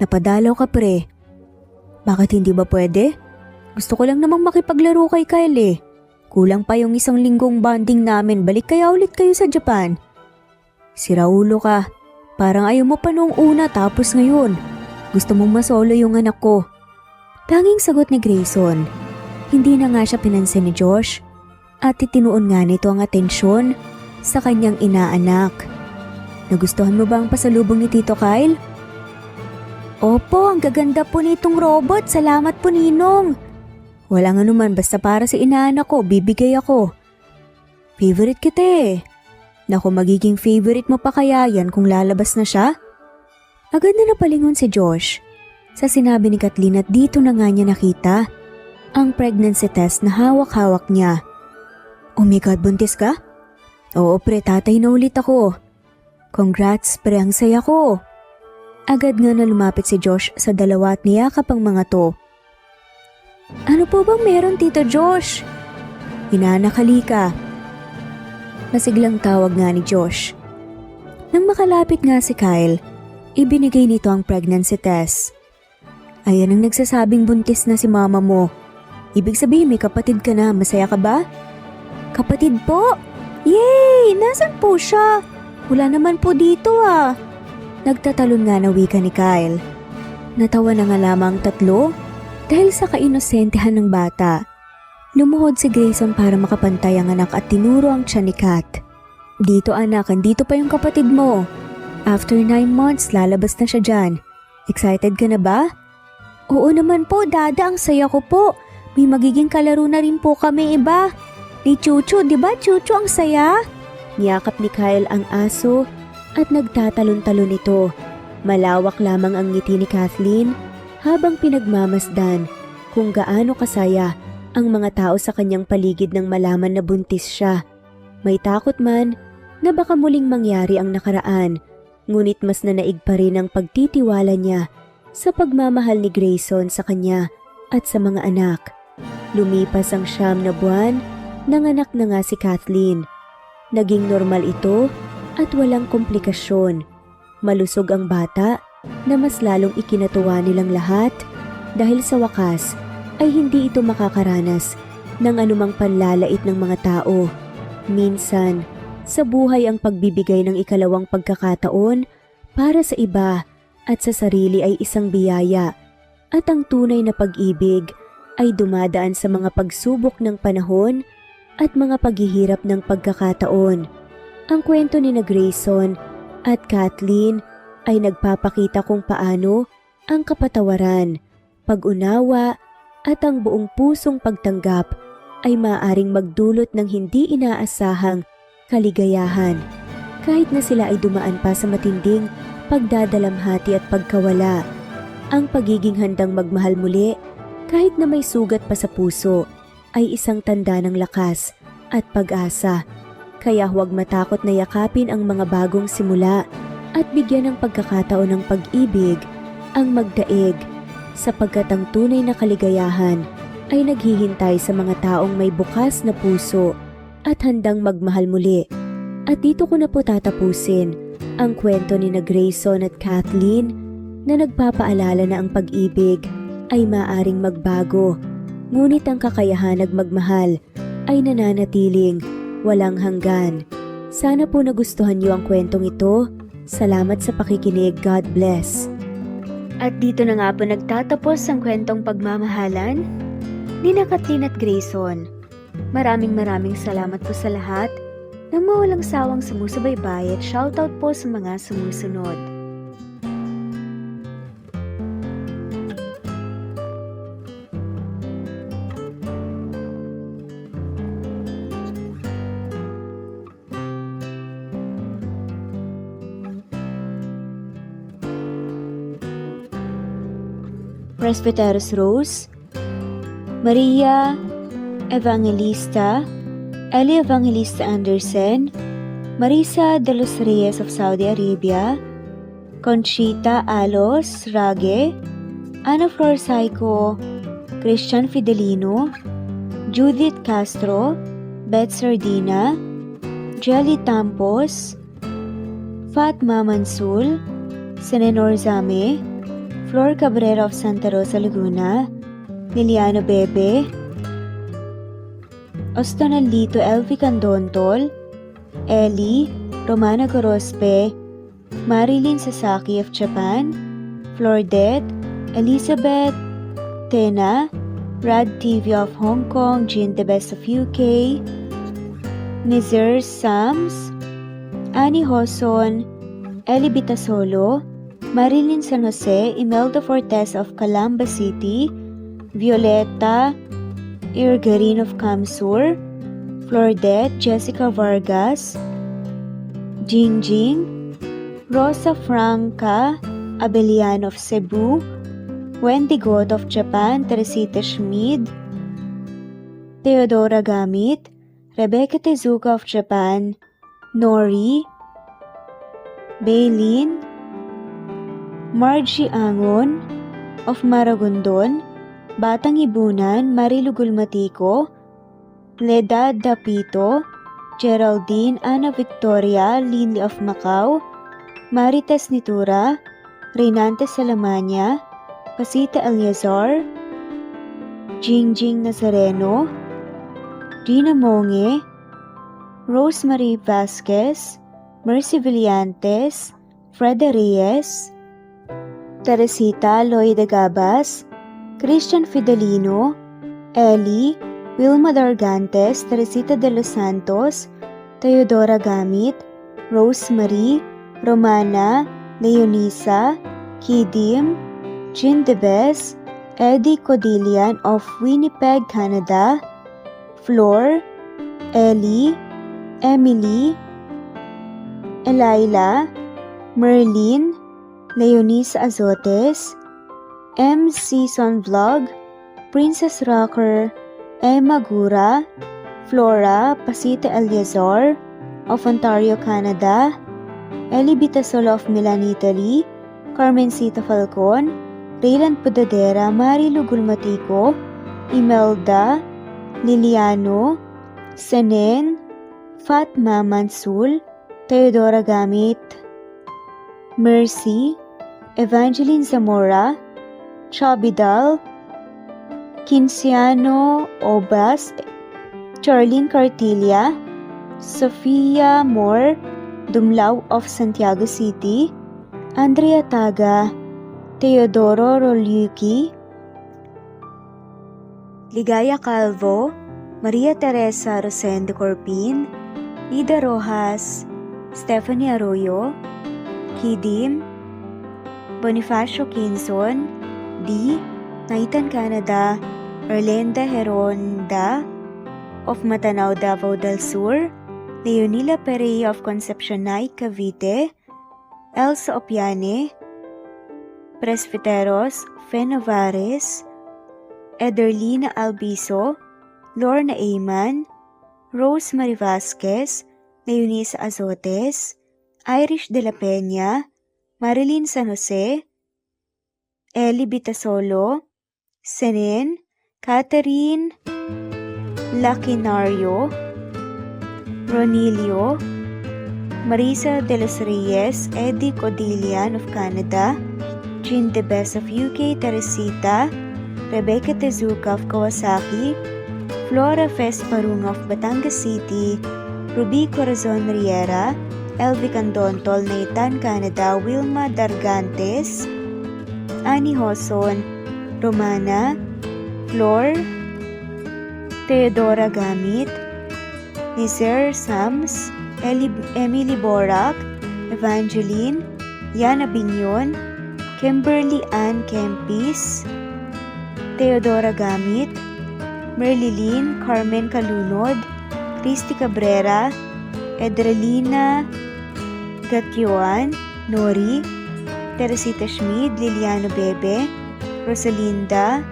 Napadalaw ka pre. Bakit hindi ba pwede? Gusto ko lang namang makipaglaro kay Kyle eh. Kulang pa yung isang linggong bonding namin, balik kaya ulit kayo sa Japan. Siraulo ka. Parang ayaw mo pa noong una tapos ngayon. Gusto mong masolo yung anak ko. Tanging sagot ni Grayson. Hindi na nga siya pinansin ni Josh at itinuon nga nito ang atensyon sa kanyang inaanak. Nagustuhan mo ba ang pasalubong ni Tito Kyle? Opo, ang gaganda po nitong robot. Salamat po, Ninong. Walang anuman, basta para sa inaanak ko, bibigay ako. Favorite kita eh. Naku, magiging favorite mo pa kaya yan kung lalabas na siya? Agad na napalingon si Josh sa sinabi ni Kathleen at dito na nga niya nakita ang pregnancy test na hawak-hawak niya. Oh my God, buntis ka? Oo pre, tatay na ulit ako. Congrats pre, ang saya ko. Agad nga na lumapit si Josh sa dalawa at niyakap ang mga to. Ano po bang meron Tito Josh? Hinanakali ka. Masiglang tawag nga ni Josh. Nang makalapit nga si Kyle, ibinigay nito ang pregnancy test. Ayan ang nagsasabing buntis na si mama mo. Ibig sabihin may kapatid ka na, masaya ka ba? Kapatid po? Yay! Nasaan po siya? Wala naman po dito ah. Nagtatalon nga na wika ni Kyle. Natawa na nga lamang tatlo dahil sa kainosentehan ng bata. Lumuhod si Grayson para makapantay ang anak at tinuro ang tiyan ni Kat. Dito anak, andito pa yung kapatid mo. After 9 months, lalabas na siya dyan. Excited ka na ba? Oo naman po, Dada, ang saya ko po. May magiging kalaro na rin po kami iba. Ni Chuchu, di ba Chuchu ang saya? Niyakap ni Kyle ang aso at nagtatalon-talon ito. Malawak lamang ang ngiti ni Kathleen habang pinagmamasdan kung gaano kasaya ang mga tao sa kanyang paligid nang malaman na buntis siya. May takot man na baka muling mangyari ang nakaraan, ngunit mas nanaig pa rin ang pagtitiwala niya sa pagmamahal ni Grayson sa kanya at sa mga anak. Lumipas ang 9 na buwan, nanganak na nga si Kathleen. Naging normal ito at walang komplikasyon. Malusog ang bata na mas lalong ikinatuwa nilang lahat dahil sa wakas ay hindi ito makakaranas ng anumang panlalait ng mga tao. Minsan, sa buhay ang pagbibigay ng ikalawang pagkakataon para sa iba at sa sarili ay isang biyaya at ang tunay na pag-ibig ay dumadaan sa mga pagsubok ng panahon at mga paghihirap ng pagkakataon. Ang kwento ni Grayson at Kathleen ay nagpapakita kung paano ang kapatawaran, pag-unawa at ang buong pusong pagtanggap ay maaaring magdulot ng hindi inaasahang kaligayahan kahit na sila ay dumaan pa sa matinding pagdadalamhati at pagkawala. Ang pagiging handang magmahal muli kahit na may sugat pa sa puso ay isang tanda ng lakas at pag-asa. Kaya huwag matakot na yakapin ang mga bagong simula at bigyan ng pagkakataon ng pag-ibig ang magdaig, sapagkat ang tunay na kaligayahan ay naghihintay sa mga taong may bukas na puso at handang magmahal muli. At dito ko na po tatapusin ang kwento ni Grayson at Kathleen na nagpapaalala na ang pag-ibig ay maaring magbago, ngunit ang kakayahan magmahal ay nananatiling walang hanggan. Sana po nagustuhan niyo ang kwentong ito. Salamat sa pakikinig. God bless. At dito na nga po nagtatapos ang kwentong pagmamahalan ni Kathleen at Grayson. Maraming salamat po sa lahat ng mawalang sawang sumusubaybay at shoutout po sa mga sumusunod. Presbyteros Rose, Maria Evangelista, Eli Evangelista Anderson, Marisa de los Reyes of Saudi Arabia, Conchita Alos Rage, Ana Flor Saico, Christian Fidelino, Judith Castro, Beth Sardina, Jelly Tampos, Fatma Mansul, Senenor Zame, Flor Cabrera of Santa Rosa, Laguna, Liliano Bebe, Ostonalito Elvi Candontol, Eli, Romana Gorospe, Marilyn Sasaki of Japan, Flordet, Elizabeth, Tena, Rad TV of Hong Kong, Jean the Best of UK, Nizir Sams, Annie Hoson, Eli Bitasolo, Marilyn San Jose, Imelda Fortes of Calamba City, Violeta Irgarin of Kamsur, Flordet, Jessica Vargas, Jingjing, Rosa Franca Abelian of Cebu, Wendy God of Japan, Teresita Schmid, Theodora Gamit, Rebecca Tezuka of Japan, Nori, Baylin, Margie Angon of Maragondon, Batang Ibunan, Marilu Gulmatico, Leda Dapito, Geraldine Ana Victoria Linley of Macau, Marites Nitura, Reynante Salamanya, Pasita Eliazar, Jingjing Nazareno, Gina Monge, Rosemary Vasquez, Mercy Villantes, Freda Reyes, Teresita Loida Gabas, Christian Fidelino, Ellie, Wilma Dargantes, Teresita de los Santos, Teodora Gamit, Rosemary, Romana, Leonisa, Kidim, Jean Debes, Eddie Codillian of Winnipeg, Canada, Flor, Ellie, Emily, Elila, Merlin, Leonisa Azotes, M. Season Vlog, Princess Rocker, Emma Gura, Flora Pasita Eliazar of Ontario, Canada, Eli Bitasol of Milan, Italy, Carmencita Falcon, Raylan Pudadera, Marilu Gulmatico, Imelda, Liliano, Senen, Fatma Mansul, Teodora Gamit, Mercy, Evangeline Zamora, Chabidal, Kinciano Obas, Charlene Cartilla, Sofia Moore, Dumlao of Santiago City, Andrea Taga, Teodoro Rolyuki, Ligaya Calvo, Maria Teresa Rosendo Corpin, Ida Rojas, Stephanie Arroyo, Kidim, Bonifacio Quinzon, D. Naitan, Canada, Erlenda Heronda of Matanao, Davao del Sur, Leonila Perea of Concepcion, Cavite, Elsa Opiane, Presbiteros, Fenovares, Ederlina Albiso, Lorna Ayman, Rosemary Vasquez, Leonisa Azotes, Irish de la Peña, Marilyn San Jose, Eli Bitasolo, Senen, Catherine Laquinario, Ronilio, Marisa de los Reyes, Eddie Codillian of Canada, Jean Debes of UK, Teresita, Rebecca Tezuka of Kawasaki, Flora Fesparung of Batangas City, Ruby Corazon Riera, Elvi Candontol, Naitan, Canada, Wilma Dargantes, Annie Hoson, Romana, Flor, Teodora Gamit, Nizer Sams, Emily Borak, Evangeline, Yana Binyon, Kimberly Ann Kempis, Teodora Gamit, Merlilyn Carmen Calunod, Christy Cabrera, Edralina Gatyoan, Nori, Teresita Schmid, Liliano Bebe, Rosalinda,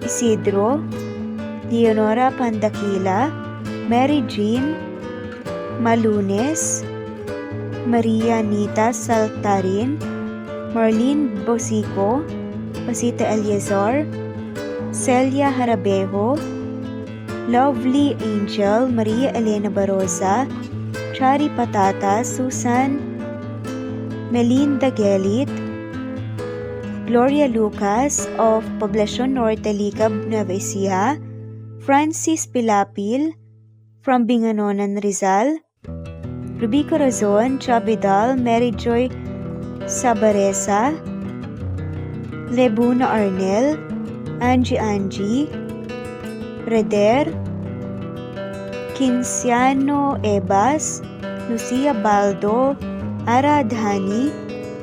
Isidro, Leonora Pandakila, Mary Jean, Malunes, Maria Anita Saltarin, Marlene Bosico, Pasita Eliazar, Celia Harabejo, Lovely Angel, Maria Elena Barosa, Chari Patata, Susan Melinda Gelit, Gloria Lucas of Poblacion Norte, Licab, Nueva Ecija, Francis Pilapil from Binganonan, Rizal, Ruby Corazon, Chabidal, Mary Joy Sabaresa, Lebuna Arnel, Angie, Reder, Kinciano Ebas, Lucia Baldo, Ara Adhani,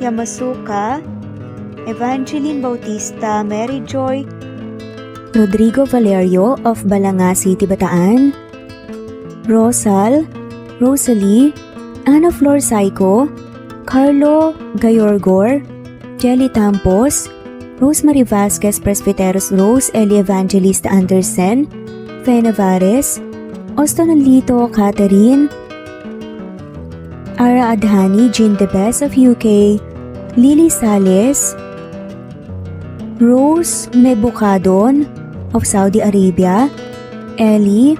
Yamasuka, Evangeline Bautista, Mary Joy, Rodrigo Valerio of Balanga City, Bataan, Rosal, Rosalie, Ana Flor Saico, Carlo Gayorgor, Jelly Tampos, Rosemary Vasquez Presbyteros Rose, Eli Evangelista Anderson, Fe Navares, Ostonalito Catherine, Ara Adhani, Jean Debes of UK, Lily Sales, Rose Mebucadon of Saudi Arabia, Ellie,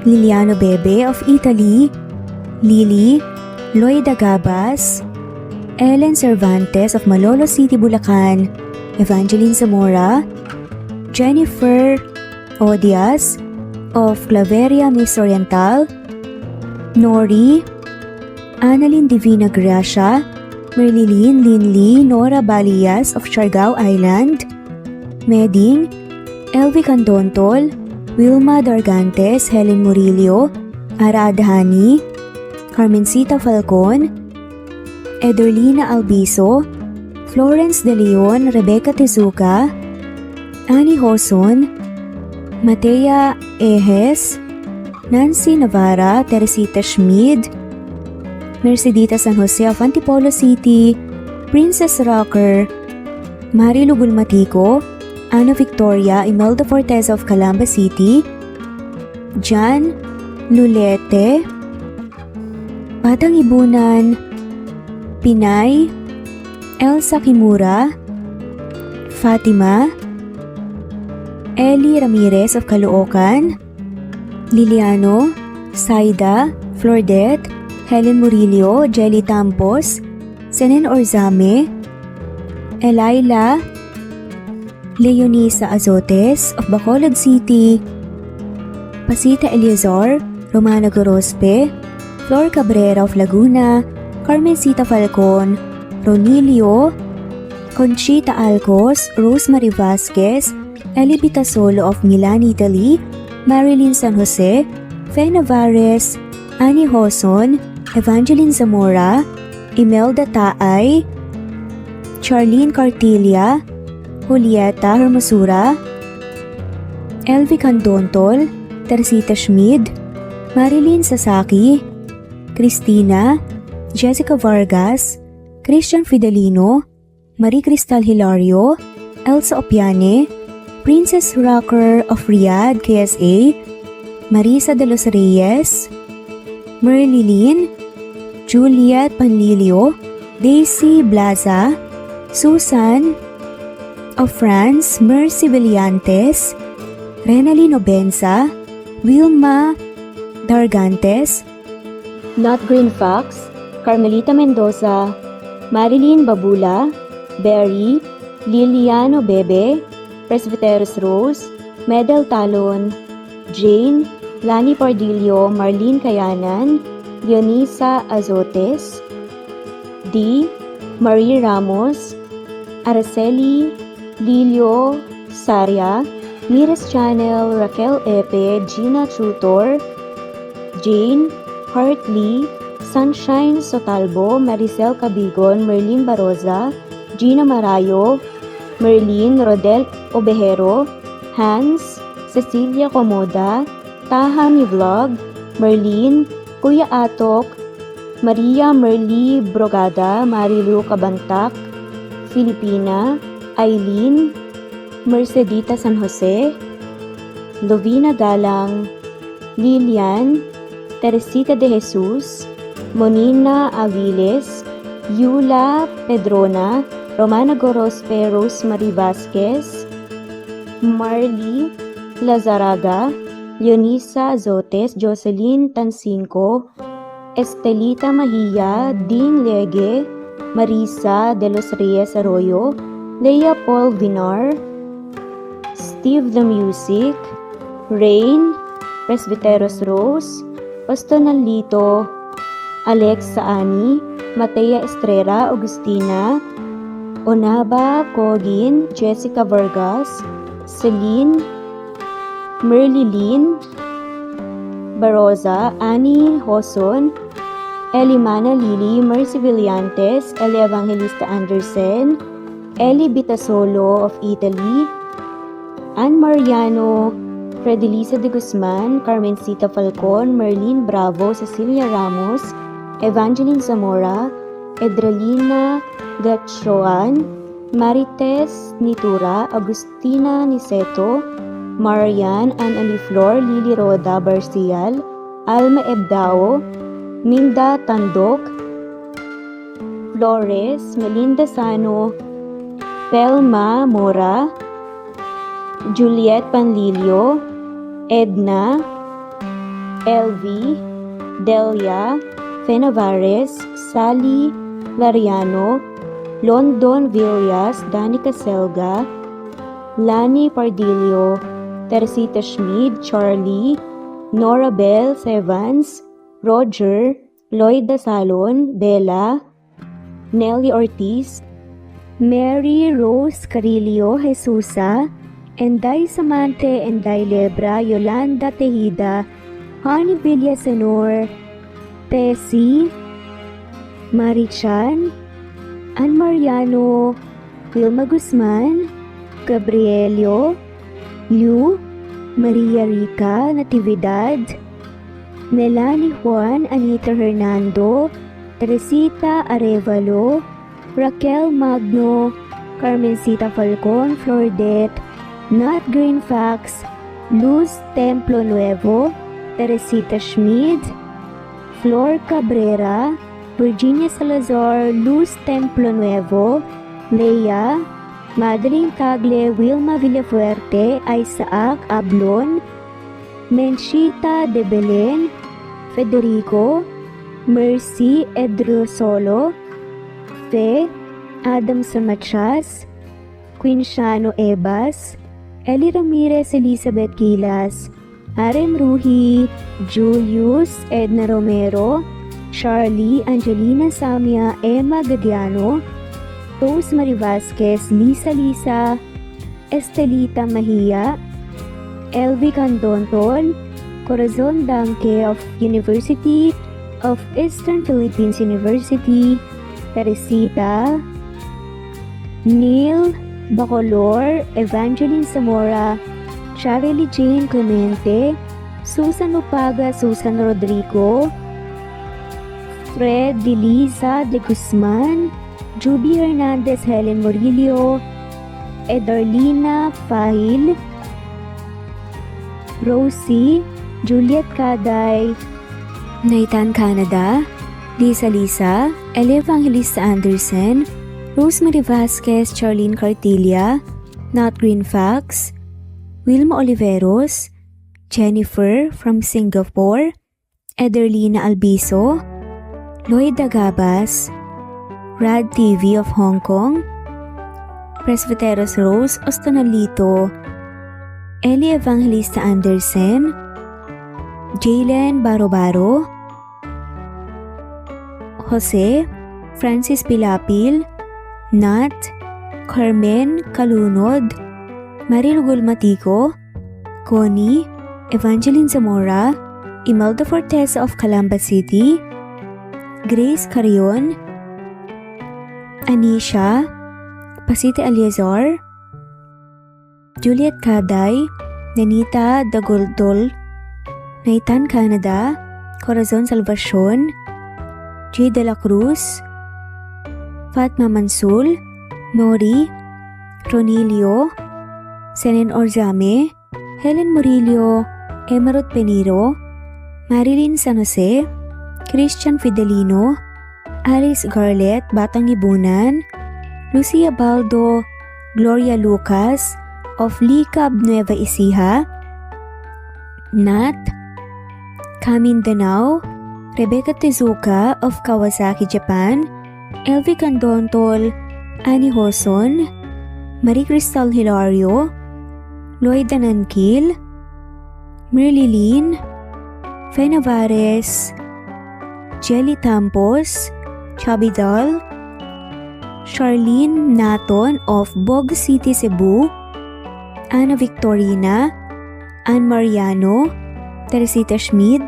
Liliano Bebe of Italy, Lily, Loida Gabas, Ellen Cervantes of Malolo City, Bulacan, Evangeline Zamora, Jennifer Odias of Claveria Miss Oriental, Nori, Annalyn Divina Gracia, Merlilyn Linley Nora Balias of Siargao Island, Meding, Elvi Candontol, Wilma Dargantes, Helen Murillo, Ara Adhani, Carmencita Falcon, Ederlina Albiso, Florence De Leon, Rebecca Tezuka, Annie Hoson, Matea Ejes, Nancy Navarra, Teresita Schmid, Mercedita San Jose of Antipolo City, Princess Rocker, Marilu Gulmatico, Ana Victoria, Imelda Fortes of Calamba City, Jan Lulete, Batang Ibunan, Pinay, Elsa Kimura, Fatima, Eli Ramirez of Caloocan, Liliano, Saida, Flordet, Helen Murillo, Jelly Tampos, Senen Orzame, Elaila, Leonisa Azotes of Bacolod City, Pasita Eliazar, Romana Gorospe, Flor Cabrera of Laguna, Carmencita Falcon, Ronilio, Conchita Alcos, Rosemary Vasquez, Eli Bitasolo of Milan, Italy, Marilyn San Jose, Fe Navares, Annie Hoson, Evangeline Zamora, Imelda Taay, Charlene Cartilia, Julieta Hermosura, Elvi Candontol, Teresita Schmid, Marilyn Sasaki, Christina, Jessica Vargas, Christian Fidelino, Marie Cristal Hilario, Elsa Opiane, Princess Rocker of Riyadh, KSA, Marisa de los Reyes, Merlilyn, Juliet Panlilio, Daisy Blaza, Susan of France, Mercy Villantes, Renalyn Obenza, Wilma Dargantes, Not Green Fox, Carmelita Mendoza, Marilyn Babula, Berry, Liliano Bebe, Presbyteros Rose, Medal Talon, Jane, Lani Pardillo, Marlene Kayanan, Leonisa Azotes, D. Marie Ramos, Araceli Lilio Saria, Miras Channel, Raquel Epe, Gina Tutor, Jane Hartley, Sunshine Sotalbo, Maricel Cabigon, Merlin Baroza, Gina Marayo, Merlin Rodel Obejero, Hans, Cecilia Comoda, Tahami Vlog, Merlin, Kuya Atok, Maria Merly Brogada, Marilu Cabantac, Filipina, Eileen, Mercedita San Jose, Lovina Galang, Lilian, Teresita de Jesus, Monina Aviles, Yula Pedrona, Romana Gorospe, Rosemary Vasquez, Marley Lazaraga, Leonisa Azotes, Jocelyn Tancinco, Estelita Mahia, Dean Lege, Marisa de los Reyes Arroyo, Leia Paul Vinar, Steve the Music, Rain, Presbyteros Rose, Ostonalito, Alexa Ani, Matea Estrella, Agustina, Onaba Cogin, Jessica Vargas, Celine, Merlilyn Baroza, Annie Hoson, Elimana Lili, Mercy Villantes, Eli Evangelista Anderson, Eli Bitasolo of Italy, Ann Mariano, Fredelisa de Guzman, Carmencita Falcon, Merlin Bravo, Cecilia Ramos, Evangeline Zamora, Edralina Gatchoan, Marites Nitura, Agustina Niceto, Marian Ann Aliflor, Lily Roda Barcial, Alma Ebdao, Minda Tandok, Flores, Melinda Sano, Pelma Mora, Juliet Panlilio, Edna, LV, Delia, Fenavares, Sally Lariano, London Villas, Danica Selga, Lani Pardillo, Teresita Schmid, Charlie, Nora Bell Evans, Roger, Lloyd Dasalon, Bella, Nelly Ortiz, Mary Rose Carillo Jesusa, Enday Samante, Enday Lebra, Yolanda Tejida, Honey Villasenor, Tessie, Marichan, Ann Mariano, Wilma Guzman, Gabrielio, Liu, Maria Rica Natividad, Melanie Juan, Anita Hernando, Teresita Arevalo, Raquel Magno, Carmencita Falcon, Flordet, Nat Green Fax, Luz Templo Nuevo, Teresita Schmid, Flor Cabrera, Virginia Salazar, Luz Templo Nuevo, Leia, Madeline Tagle, Wilma Villafuerte, Isaac Ablon, Menchita de Belen, Federico, Mercy Edrosolo, Fe, Adam Samachas, Quinciano Ebas, Eli Ramirez Elizabeth Gilas, Arem Ruhi, Julius Edna Romero, Charlie Angelina Samia, Emma Gadiano, Rosemary Vasquez, Lisa, Estelita Mahia, Elvi Candontol, Corazon Danke of University of Eastern Philippines University, Teresita, Neil Bacolor, Evangeline Zamora, Charlie Jane Clemente, Susan Upaga, Susan Rodrigo, Fred Deliza de Guzman, Juby Hernandez, Helen Morillo, Edarlina Fahil, Rosie, Juliet Caday, Nathan Canada, Lisa, Eli Evangelista Anderson, Rosemary Vasquez, Charlene Cartilla, Nat Green Fax, Wilma Oliveros, Jennifer from Singapore, Ederlina Albiso, Lloyd Dagabas, Rad TV of Hong Kong, Presbyteros Rose Ostonalito, Eli Evangelista Anderson, Jalen Barobaro, Jose, Francis Pilapil, Nat, Carmen Kalunod, Maril Gulmatico, Connie, Evangeline Zamora, Imelda Fortes of Calamba City, Grace Carion, Anisha, Pasite Aliazar, Juliet Caday, Nanita Dagoldol, Nathan Canada, Corazon Salvacion, J. De La Cruz, Fatma Mansul, Nori, Ronilio, Senen Orzame, Helen Murillo, Emerald Peniro, Marilyn San Jose, Christian Fidelino, Alice Garlet, Batang Ibunan, Lucia Baldo, Gloria Lucas of Licab Nueva Ecija, Nat, Kamin Danao, Rebecca Tezuka of Kawasaki, Japan, Elvi Candontol, Annie Hoson, Marie Cristal Hilario, Lloyd Danankil, Merlilin, Fe Navares, Jelly Tampos, Chubby Doll, Charlene Naton of Bog City, Cebu, Ana Victorina, Ann Mariano, Teresita Schmid,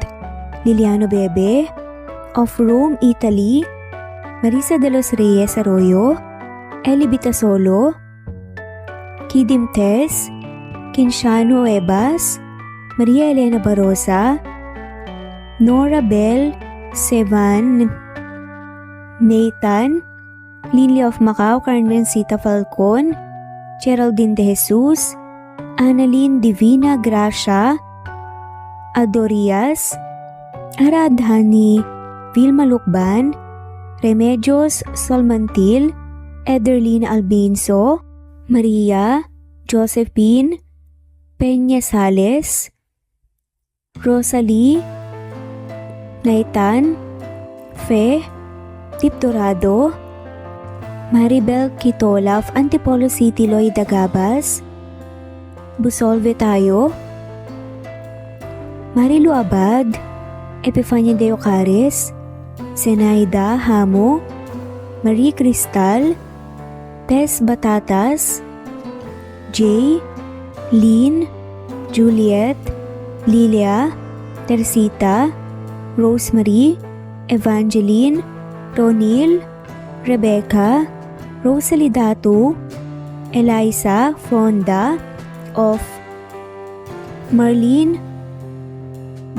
Liliano Bebe of Rome, Italy, Marisa de los Reyes Arroyo, Eli Bitasolo, Kidim Tess, Kinshano Ebas, Maria Elena Barosa, Nora Bell, Sevan, Nathan, Lily of Macau, Carmencita Falcon, Geraldine De Jesus, Annalyn Divina Gracia, Adorias, Aradhani, Vilma Lukban, Remedios Salmantil, Ederlyn Albinso, Maria, Josephine, Peña Sales, Rosalie, Naitan, Fe, Tip Dorado, Maribel Quitola of Antipolo City, Loida Gabas, Busolve tayo, Marilu Abad, Epifania De Ocares, Zenaida Hamo, Marie Cristal, Tess Batatas, Jay, Lynn, Juliet, Lilia, Teresita, Rosemary, Evangeline, Ronil, Rebecca, Rosalie Datu, Eliza Fonda of Marlene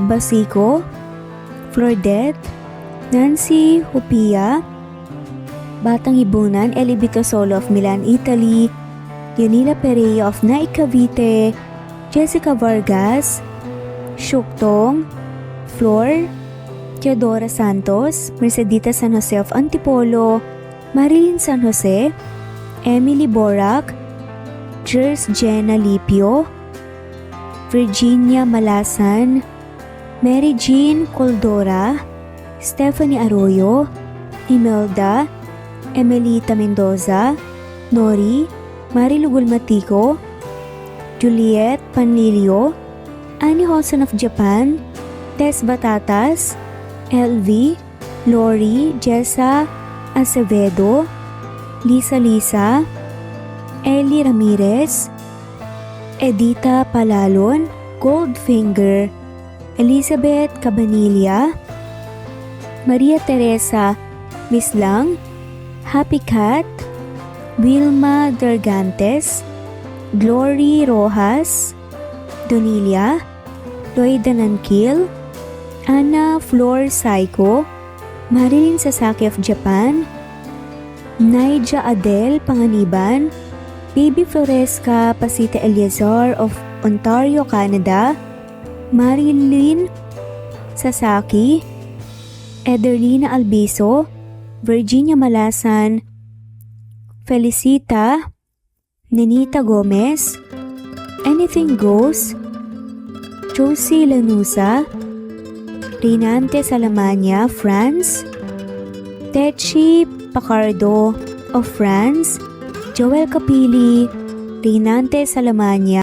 Basico, Flordette, Nancy Hupia, Batang Ibunan, Elibito Solo of Milan, Italy, Yanila Perea of Naik Cavite, Jessica Vargas, Shuktong, Flor, Teodora Santos, Mercedita San Jose of Antipolo, Marilyn San Jose, Emily Borac, Jers Jenna Lipio, Virginia Malasan, Mary Jean Coldora, Stephanie Arroyo, Imelda, Emelita Mendoza, Nori, Marilu Gulmatico, Juliet Panlilio, Annie Holson of Japan, Tess Batatas, LV, Lori, Jessa Acevedo, Lisa, Ellie Ramirez, Edita Palalon, Goldfinger, Elizabeth Cabanilla, Maria Teresa Mislang, Happy Cat, Wilma Dergantes, Glory Rojas, Donilia, Loida Nankil, Anna Flor Saiko, Marilyn Sasaki of Japan, Naija Adele Panganiban, Baby Floresca Pasita Eliazar of Ontario, Canada, Marilyn Sasaki, Ederlina Albiso, Virginia Malasan, Felicita, Nenita Gomez, Anything Goes, Josie Lanusa, Rinante Salamania, France, Techi Pacardo of France, Joel Capili, Rinante Salamania,